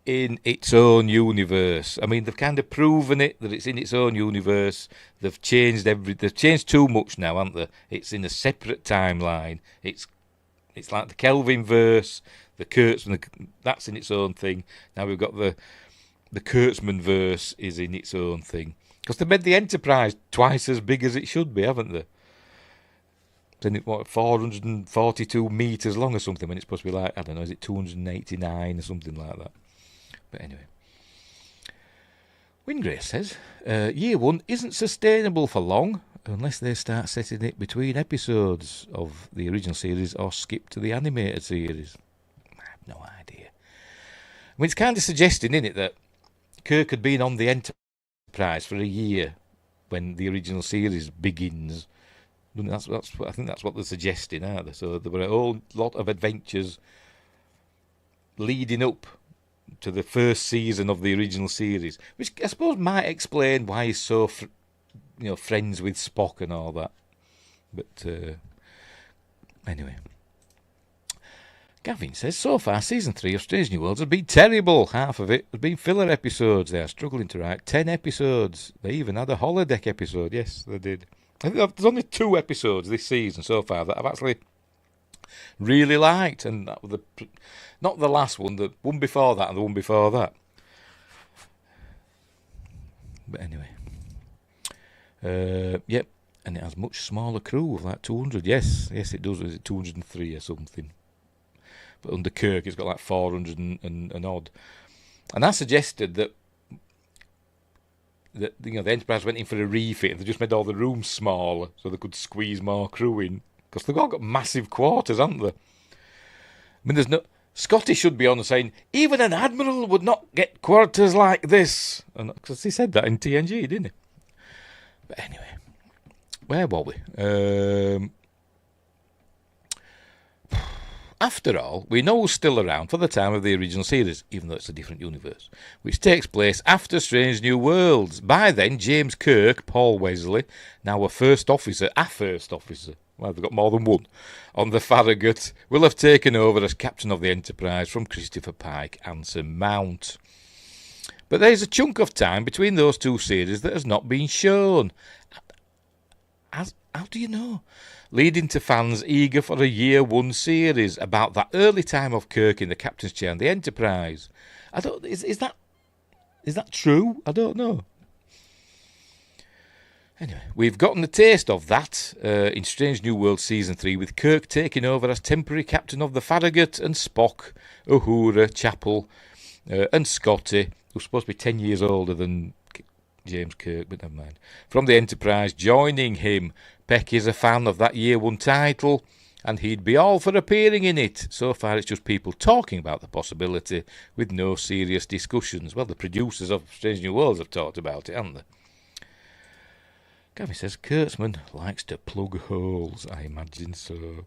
in its own universe. I mean, they've kind of proven it, that it's in its own universe. They've changed they've changed too much now, haven't they? It's in a separate timeline. It's like the Kelvin verse, the Kurtzman, that's in its own thing. Now we've got the Kurtzman verse is in its own thing. Because they made the Enterprise twice as big as it should be, haven't they? Then it, 442 metres long or something, when it's supposed to be like, I don't know, is it 289 or something like that? But anyway. Wingrace says, year one isn't sustainable for long, unless they start setting it between episodes of the original series or skip to the animated series. I have no idea. I mean, it's kind of suggesting, isn't it, that Kirk had been on the Enterprise for a year when the original series begins. I think that's what they're suggesting, aren't they? So there were a whole lot of adventures leading up to the first season of the original series, which I suppose might explain why he's so, friends with Spock and all that. But anyway, Gavin says, so far season 3 of Strange New Worlds has been terrible. Half of it has been filler episodes. They are struggling to write 10 episodes. They even had a holodeck episode. Yes, they did. I think there's only 2 episodes this season so far that I've actually really liked, and that was not the last one, the one before that and the one before that. But anyway, yep, and it has much smaller crew of like 200. Yes, it does. Is it 203 or something? But under Kirk, it's got like 400 and odd. And I suggested that the Enterprise went in for a refit and they just made all the rooms smaller so they could squeeze more crew in, because they've all got massive quarters, haven't they? I mean, there's no... Scotty should be on saying, even an admiral would not get quarters like this. Because he said that in TNG, didn't he? But anyway, where were we? After all, we know who's still around for the time of the original series, even though it's a different universe, which takes place after Strange New Worlds. By then, James Kirk, Paul Wesley, now a first officer, well, they've got more than one, on the Farragut, will have taken over as captain of the Enterprise from Christopher Pike Anson Mount. But there's a chunk of time between those two series that has not been shown. How do you know? Leading to fans eager for a year one series about that early time of Kirk in the captain's chair and the Enterprise. Is that true? I don't know. Anyway, we've gotten a taste of that in Strange New World Season 3, with Kirk taking over as temporary captain of the Farragut, and Spock, Uhura, Chapel, and Scotty, who's supposed to be 10 years older than James Kirk, but never mind, from the Enterprise, joining him. Peck is a fan of that year one title, and he'd be all for appearing in it. So far it's just people talking about the possibility with no serious discussions. Well, the producers of Strange New Worlds have talked about it, haven't they? Gavin says, Kurtzman likes to plug holes. I imagine so.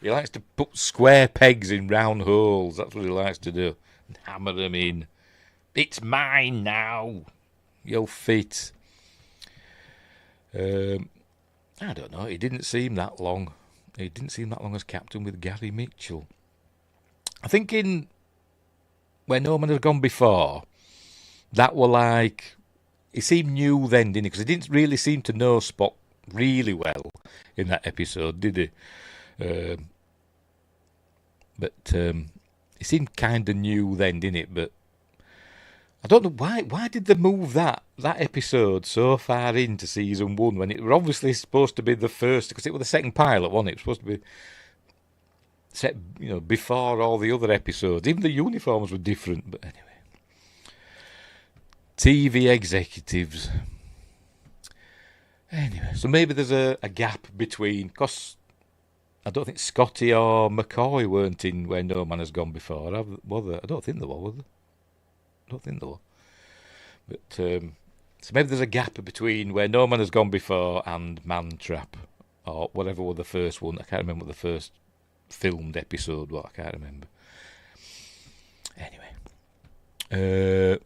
He likes to put square pegs in round holes. That's what he likes to do. And hammer them in. It's mine now. You'll fit. I don't know. He didn't seem that long. He didn't seem that long as captain with Gary Mitchell. I think in Where No Man Has Gone Before, that were like... He seemed new then, didn't he? Because he didn't really seem to know Spock really well in that episode, did he? But he seemed kind of new then, didn't it? But I don't know why. Why did they move that episode so far into season 1 when it was obviously supposed to be the first? Because it was the second pilot, wasn't it? It was supposed to be set, before all the other episodes. Even the uniforms were different. But anyway, TV executives. Anyway, so maybe there's a gap between, because I don't think Scotty or McCoy weren't in Where No Man Has Gone Before, were they? I don't think they were they? I don't think they were. But, so maybe there's a gap between Where No Man Has Gone Before and Man Trap, or whatever was the first one. I can't remember what the first filmed episode was. I can't remember. Anyway.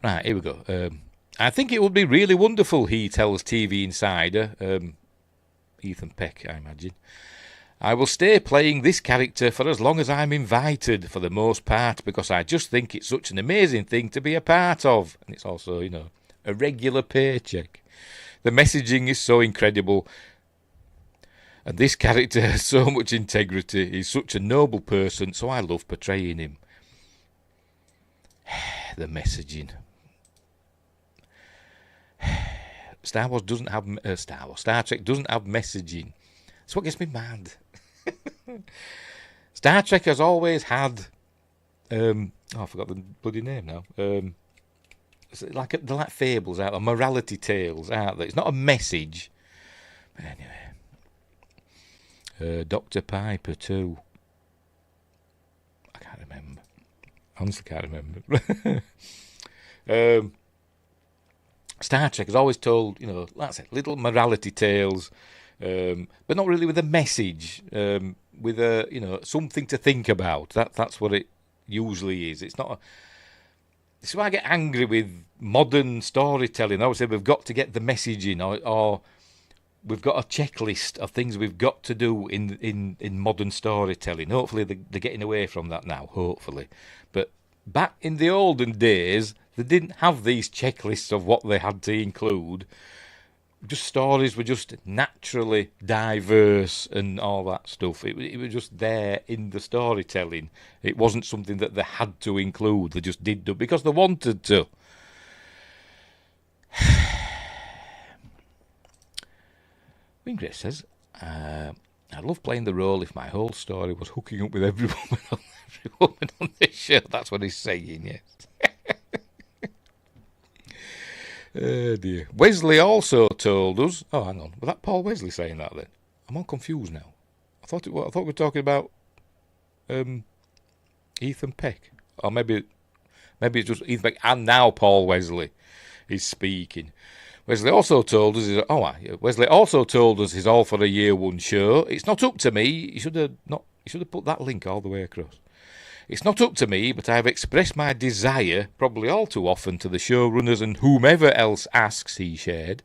Right, here we go. I think it would be really wonderful, he tells TV Insider, Ethan Peck, I imagine. I will stay playing this character for as long as I'm invited, for the most part, because I just think it's such an amazing thing to be a part of. And it's also, a regular paycheck. The messaging is so incredible. And this character has so much integrity. He's such a noble person, so I love portraying him. The messaging. Star Trek doesn't have messaging. That's what gets me mad. Star Trek has always had I forgot the bloody name now. It's they're like fables, out there, morality tales, aren't they? It's not a message. But anyway. Dr. Piper too. I can't remember. Honestly can't remember. Star Trek has always told, like I said, little morality tales, but not really with a message, with a, something to think about. That's what it usually is. It's not. This is why I get angry with modern storytelling. I would say we've got to get the message in, or we've got a checklist of things we've got to do in modern storytelling. Hopefully they're getting away from that now. Hopefully, but back in the olden days, they didn't have these checklists of what they had to include. Just stories were just naturally diverse and all that stuff. It was just there in the storytelling. It wasn't something that they had to include. They just did because they wanted to. Wingray says, I love playing the role if my whole story was hooking up with every woman on this show. That's what he's saying, yes. Oh dear. Wesley also told us. Oh, hang on. Was that Paul Wesley saying that then? I'm all confused now. I thought we were talking about Ethan Peck, or maybe it's just Ethan Peck and now Paul Wesley is speaking. Wesley also told us. Wesley also told us he's all for a year one show. It's not up to me. You should have put that link all the way across. It's not up to me, but I've expressed my desire, probably all too often, to the showrunners and whomever else asks, he shared.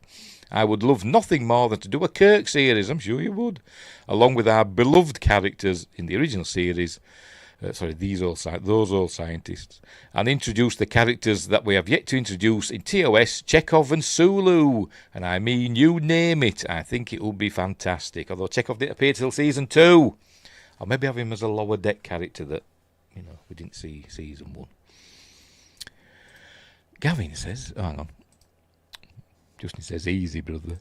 I would love nothing more than to do a Kirk series, I'm sure you would, along with our beloved characters in the original series, those old scientists, and introduce the characters that we have yet to introduce in TOS, Chekhov and Sulu, and I mean you name it. I think it would be fantastic, although Chekhov didn't appear till season 2. Or maybe have him as a lower deck character that we didn't see season 1. Gavin says, hang on. Justin says, easy, brother.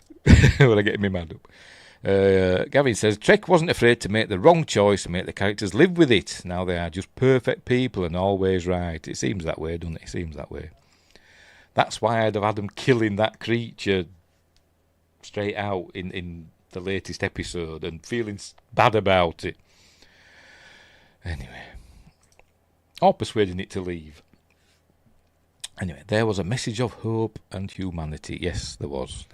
When I get me mad up. Gavin says, Trek wasn't afraid to make the wrong choice and make the characters live with it. Now they are just perfect people and always right. It seems that way, doesn't it? It seems that way. That's why I'd have had them killing that creature straight out in the latest episode and feeling bad about it. Anyway. Or persuading it to leave. Anyway, there was a message of hope and humanity. Yes, there was.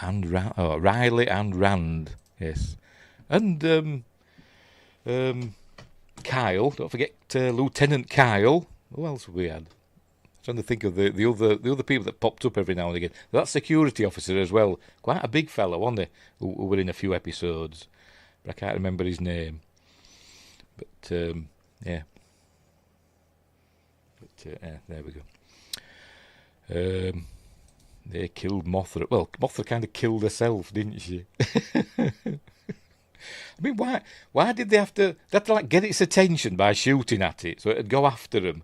Riley and Rand, yes. And Kyle, don't forget Lieutenant Kyle. Who else have we had? I'm trying to think of the other people that popped up every now and again. That security officer as well. Quite a big fella, wasn't he? Who were in a few episodes. But I can't remember his name. But, yeah. But, there we go. They killed Mothra. Well, Mothra kind of killed herself, didn't she? I mean, why did they have to like get its attention by shooting at it so it'd go after them,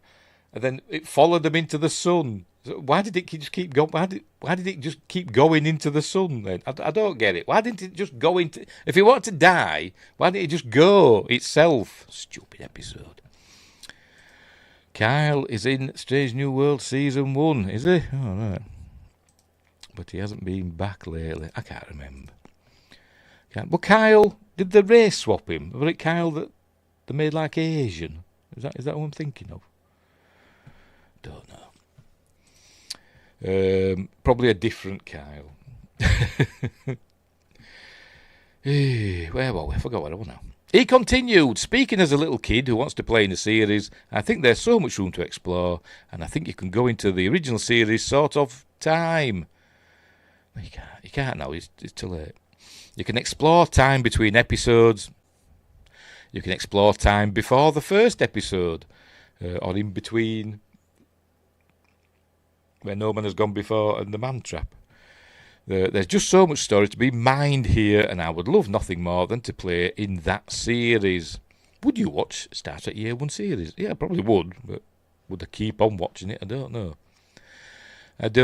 and then it followed them into the sun? So why did it just keep going? Why did it just keep going into the sun? Then I don't get it. Why didn't it just go into? If it wanted to die, why didn't it just go itself? Stupid episode. Kyle is in Strange New World season 1, is he? Oh, right. But he hasn't been back lately. I can't remember. Well, Kyle, did the race swap him? Was it Kyle that they made like Asian? Is that what I'm thinking of? Don't know. Probably a different Kyle. Where were we? I forgot what I was now. He continued, speaking as a little kid who wants to play in the series, I think there's so much room to explore, and I think you can go into the original series sort of time. You can't now, it's too late. You can explore time between episodes. You can explore time before the first episode, or in between where no man has gone before and the man trap. There's just so much story to be mined here, and I would love nothing more than to play in that series. Would you watch Star Trek Year 1 series? Yeah, I probably would, but would I keep on watching it? I don't know. But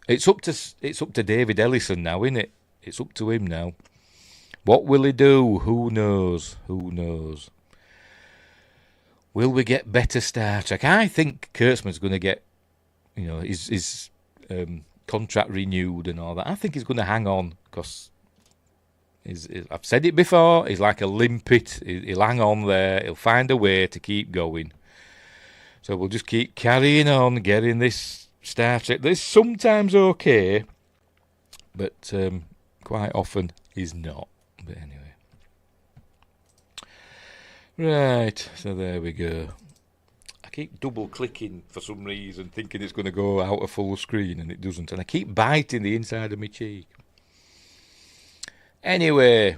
it's up to David Ellison now, isn't it? It's up to him now. What will he do? Who knows? Will we get better Star Trek? I think Kurtzman's going to get, his contract renewed and all that. I think he's going to hang on because I've said it before. He's like a limpet. He'll hang on there. He'll find a way to keep going. So we'll just keep carrying on, getting this Star Trek. That's sometimes okay, but quite often is not. But anyway. Right, so there we go. I keep double clicking for some reason, thinking it's going to go out of full screen, and it doesn't. And I keep biting the inside of my cheek. Anyway,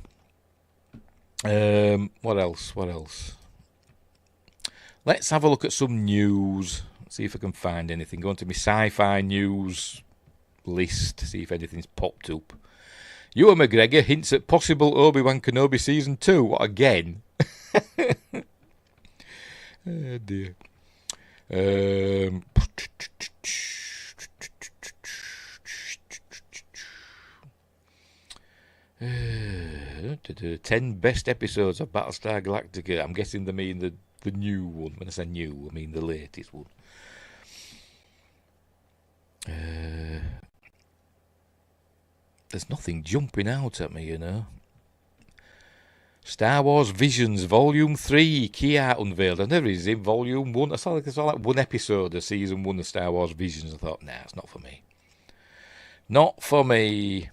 what else? Let's have a look at some news. See if I can find anything. Go into my sci-fi news list. See if anything's popped up. Ewan McGregor hints at possible Obi-Wan Kenobi season 2. What, again? Oh dear. The 10 best episodes of Battlestar Galactica. I'm guessing they mean the new one. When I say new, I mean the latest one. There's nothing jumping out at me, Star Wars Visions Volume 3, key art unveiled. I never is in Volume 1. I saw like one episode of Season 1 of Star Wars Visions. I thought, nah, it's not for me. Not for me.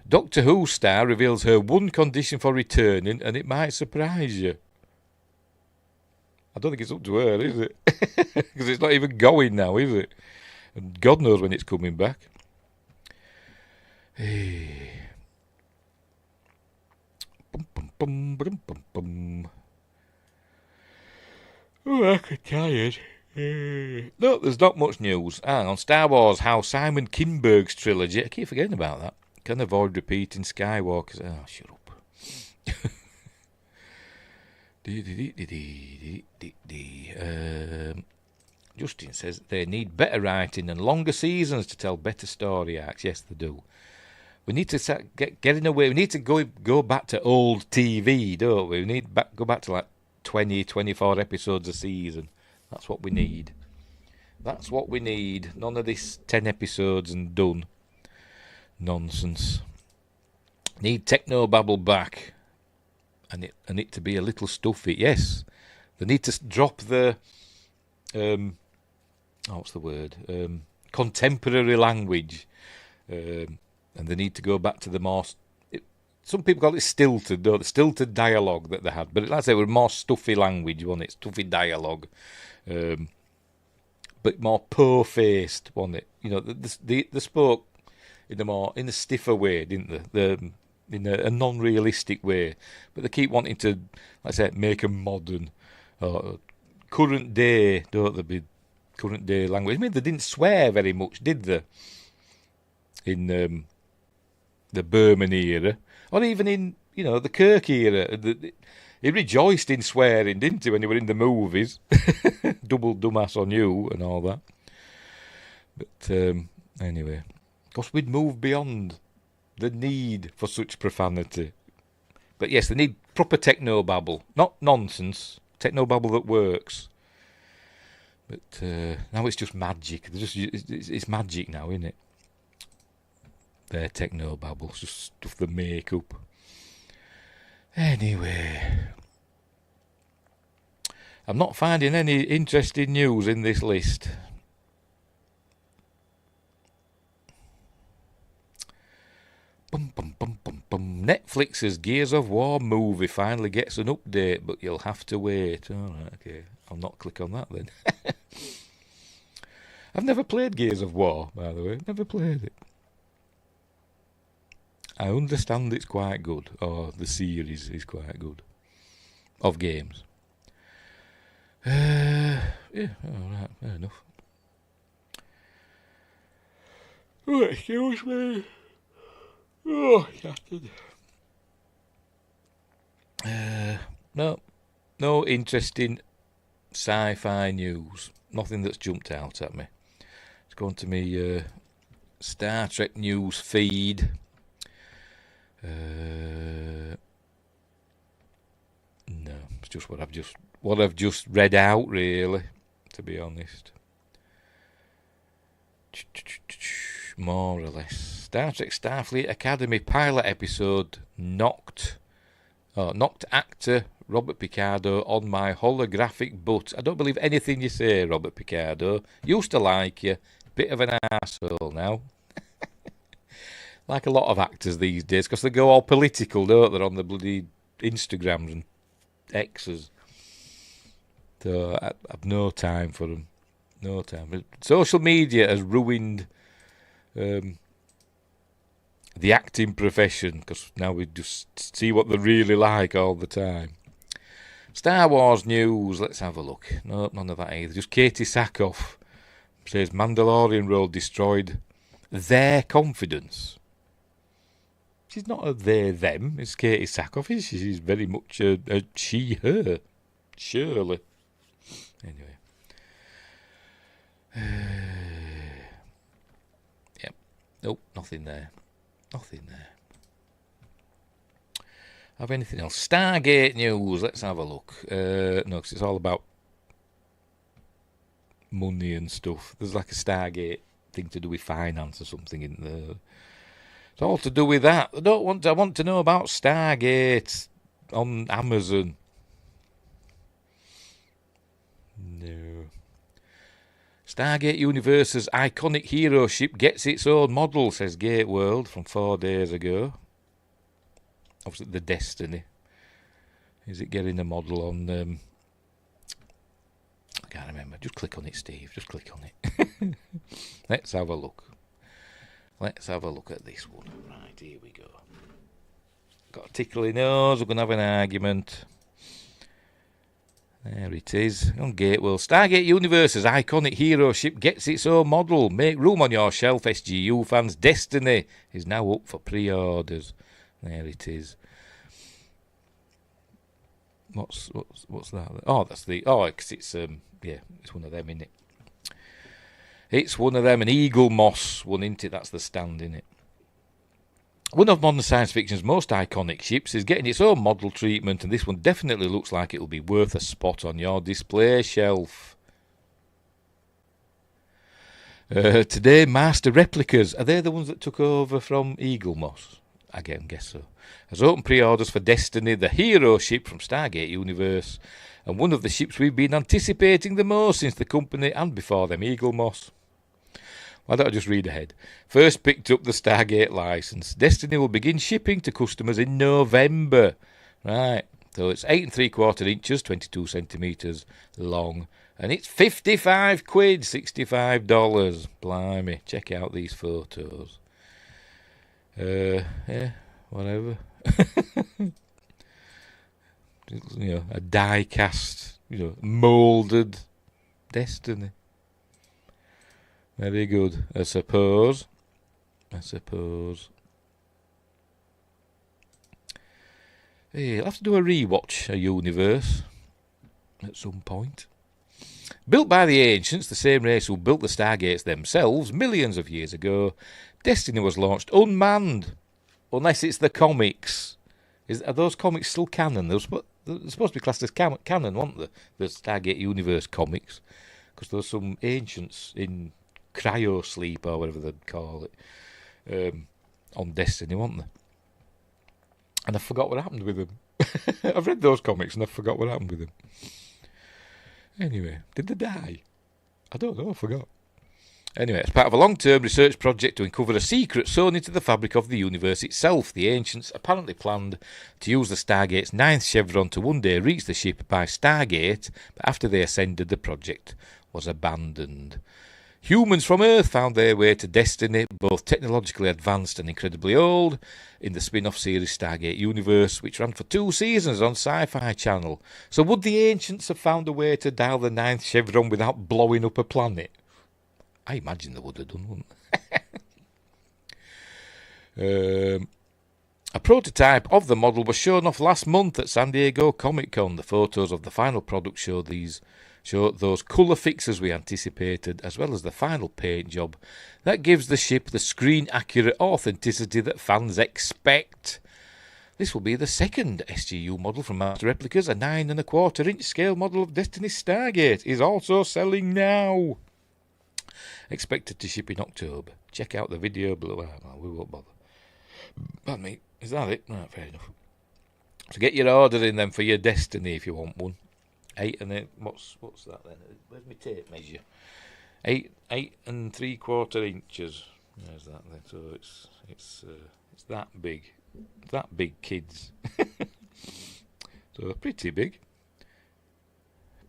Doctor Who star reveals her one condition for returning, and it might surprise you. I don't think it's up to her, is it? Because it's not even going now, is it? And God knows when it's coming back. Hey. Oh, I'm tired. No, there's not much news. And on Star Wars, how Simon Kinberg's trilogy, I keep forgetting about that, can avoid repeating Skywalker's. Oh, shut up. Justin says they need better writing and longer seasons to tell better story arcs. Yes, they do. We need to start getting away. We need to go back to old TV, don't we? We need go back to like 20, 24 episodes a season. That's what we need. That's what we need. None of this 10 episodes and done nonsense. Need Technobabble back, and it to be a little stuffy. Yes, they need to drop the what's the word? Contemporary language, and they need to go back to the more. Some people call it stilted, don't they? Stilted dialogue that they had, but like I say, it was more stuffy language, wasn't it? Stuffy dialogue, but more po-faced, wasn't it? You know, they spoke in a stiffer way, didn't they? In a non-realistic way, but they keep wanting to, like I say, make them modern, or current day, don't they? Be current day language. I mean, they didn't swear very much, did they? In the Berman era, or even in, you know, the Kirk era. He rejoiced in swearing, didn't he, when he were in the movies? Double dumbass on you and all that. But anyway, because we'd moved beyond the need for such profanity. But yes, they need proper technobabble, not nonsense. Technobabble that works. But now it's just magic. It's magic now, isn't it? Their technobabble, it's just stuff they make up. Anyway, I'm not finding any interesting news in this list. Netflix's Gears of War movie finally gets an update, but you'll have to wait. Alright, okay. I'll not click on that then. I've never played Gears of War, by the way. Never played it. I understand it's quite good, or the series is quite good, of games. Yeah, alright, fair enough. Oh, excuse me. Oh, shattered. No interesting sci-fi news. Nothing that's jumped out at me. It's gone to me Star Trek news feed. No, it's just what I've just read out, really, to be honest. More or less. Star Trek Starfleet Academy pilot episode knocked actor Robert Picardo on my holographic butt. I don't believe anything you say, Robert Picardo. Used to like you. Bit of an arsehole now. Like a lot of actors these days, because they go all political, don't they, on the bloody Instagrams and X's. So I've no time for them. No time. But social media has ruined the acting profession, because now we just see what they're really like all the time. Star Wars news, let's have a look. No, none of that either. Just Katie Sackhoff says Mandalorian role destroyed their confidence. She's not a they, them. It's Katie Sackhoff. She's very much a she, her. Surely. Anyway. Yep. Nope, nothing there. Nothing there. Have anything else? Stargate news. Let's have a look. No, because it's all about money and stuff. There's like a Stargate thing to do with finance or something in there. It's all to do with that. I want to know about Stargate on Amazon. No. Stargate Universe's iconic hero ship gets its own model, says Gate World from 4 days ago. Obviously, the Destiny. Is it getting a model on... I can't remember. Just click on it, Steve. Just click on it. Let's have a look. Let's have a look at this one. Right, here we go. Got a tickly nose. We're going to have an argument. There it is. On Gatewell. Stargate Universe's iconic hero ship gets its own model. Make room on your shelf, SGU fans. Destiny is now up for pre-orders. There it is. What's that? Oh, that's the... Oh, because it's... yeah, it's one of them, isn't it? It's one of them, an Eagle Moss one, isn't it? That's the stand, isn't it? One of modern science fiction's most iconic ships is getting its own model treatment, and this one definitely looks like it'll be worth a spot on your display shelf. Today, Master Replicas, are they the ones that took over from Eagle Moss? I guess so. Has opened pre-orders for Destiny, the hero ship from Stargate Universe, and one of the ships we've been anticipating the most since the company and before them Eagle Moss. Why don't I just read ahead? First picked up the Stargate license. Destiny will begin shipping to customers in November. Right, so it's 8 3/4 inches, 22 centimetres long, and it's 55 quid, $65. Blimey, check out these photos. Yeah, whatever. A die-cast, moulded Destiny. Very good, I suppose. Hey, I'll have to do a rewatch of Universe at some point. Built by the ancients, the same race who built the Stargates themselves millions of years ago, Destiny was launched unmanned. Unless it's the comics. Are those comics still canon? They're supposed to be classed as canon, weren't they? The Stargate Universe comics. Because there were some ancients in cryo-sleep, or whatever they'd call it, on Destiny, weren't they? And I forgot what happened with them. I've read those comics and I forgot what happened with them. Anyway, did they die? I don't know, I forgot. Anyway, as part of a long-term research project to uncover a secret sewn into the fabric of the universe itself, the ancients apparently planned to use the Stargate's 9th chevron to one day reach the ship by Stargate, but after they ascended, the project was abandoned. Humans from Earth found their way to Destiny, both technologically advanced and incredibly old, in the spin-off series Stargate Universe, which ran for 2 seasons on Sci-Fi Channel. So would the ancients have found a way to dial the 9th chevron without blowing up a planet? I imagine they would have done, wouldn't they? A prototype of the model was shown off last month at San Diego Comic-Con. The photos of the final product show those colour fixes we anticipated, as well as the final paint job that gives the ship the screen-accurate authenticity that fans expect. This will be the second SGU model from Master Replicas. A 9 1/4 inch scale model of Destiny Stargate is also selling now. Expected to ship in October. Check out the video below. Well, we won't bother. Pardon me. Is that it? Right, fair enough. So get your order in then for your Destiny if you want one. 8 and 8. What's that then? Where's my tape measure? 8 3/4 inches. There's that then. So it's that big. That big, kids. So pretty big.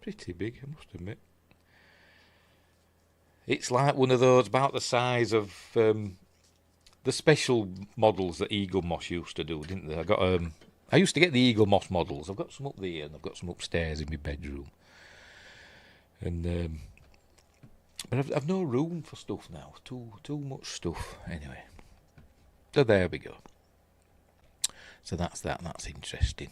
Pretty big, I must admit. It's like one of those about the size of the special models that Eagle Moss used to do, didn't they? I used to get the Eagle Moss models. I've got some up there and I've got some upstairs in my bedroom. And but I've no room for stuff now. Too much stuff. Anyway, so there we go. So that's that. That's interesting.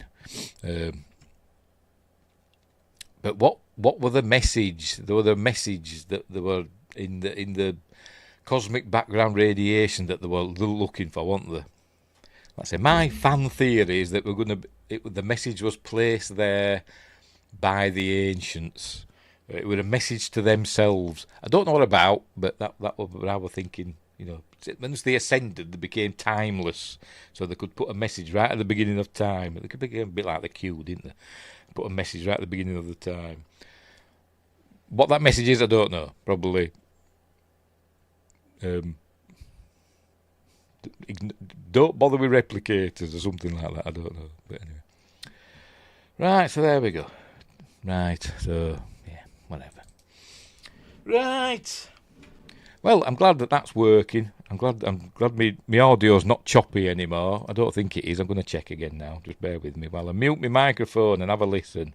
But what were the message? There were the message that they were in the cosmic background radiation that they were looking for, weren't they? Like I say, my fan theory is that the message was placed there by the ancients. It was a message to themselves. I don't know what about, but that was what I was thinking. Once they ascended, they became timeless, so they could put a message right at the beginning of time. They could become a bit like the Q, didn't they? Put a message right at the beginning of the time. What that message is, I don't know. Probably don't bother with replicators or something like that. I don't know. But anyway. Right, so there we go. Right, so yeah, whatever. Right. Well, I'm glad that that's working. I'm glad my audio's not choppy anymore. I don't think it is. I'm going to check again now. Just bear with me while I mute my microphone and have a listen.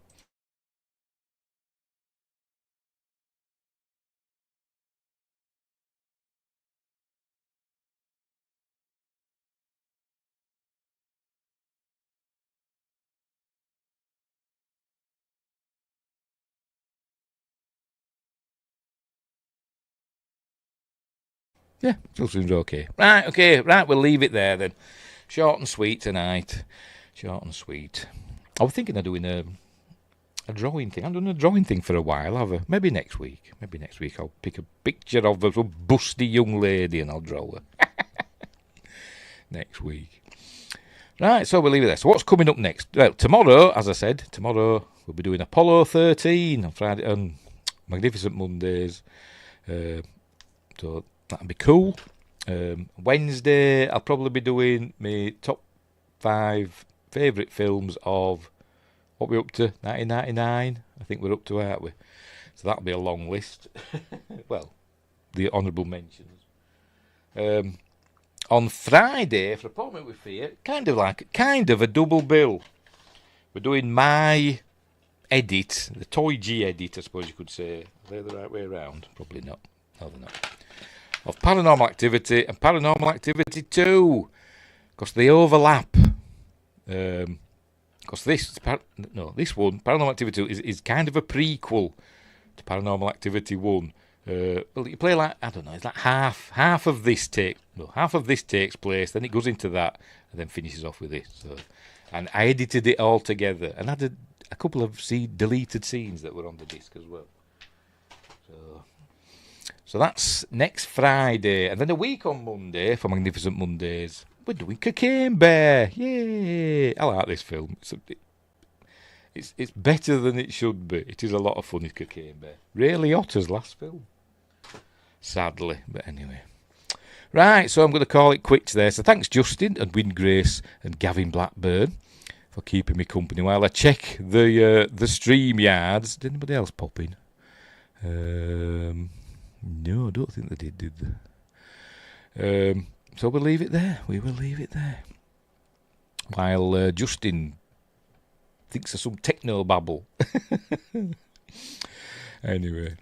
Yeah, still seems okay. Right, we'll leave it there then. Short and sweet tonight. Short and sweet. I was thinking of doing a drawing thing. I'm doing a drawing thing for a while. Maybe next week. I'll pick a picture of a busty young lady and I'll draw her. Next week. Right, so we'll leave it there. So what's coming up next? Well, tomorrow, as I said, tomorrow we'll be doing Apollo 13 on Friday, on Magnificent Mondays. So that'll be cool. Wednesday, I'll probably be doing my top 5 favourite films of what we're up to, 1999. I think we're up to, aren't we? So that'll be a long list. Well, the honourable mentions. On Friday, for Appointment with Fear, kind of a double bill. We're doing my edit, the TOYG edit, I suppose you could say. Are they the right way around? Probably not. No, they're not. Of Paranormal Activity and Paranormal Activity 2. Because they overlap. Because this one, Paranormal Activity 2, is kind of a prequel to Paranormal Activity 1. Well, you play like, I don't know, it's like half of this takes place, then it goes into that, and then finishes off with this. So, and I edited it all together, and had a couple of deleted scenes that were on the disc as well. So that's next Friday, and then a week on Monday for Magnificent Mondays. We're doing Cocaine Bear. Yay! I like this film. It's better than it should be. It is a lot of fun, is Cocaine Bear. Ray Liotta's last film. Sadly, but anyway. Right, so I'm going to call it quits there. So thanks Justin and Win Grace and Gavin Blackburn for keeping me company while I check the StreamYards. Did anybody else pop in? No, I don't think they did they? So we'll leave it there. We will leave it there. While Justin thinks of some techno babble. Anyway.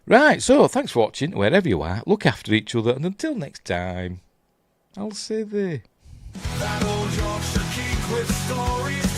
Right, so thanks for watching, wherever you are. Look after each other, and until next time, I'll say there. That old Yorkshire geek with stories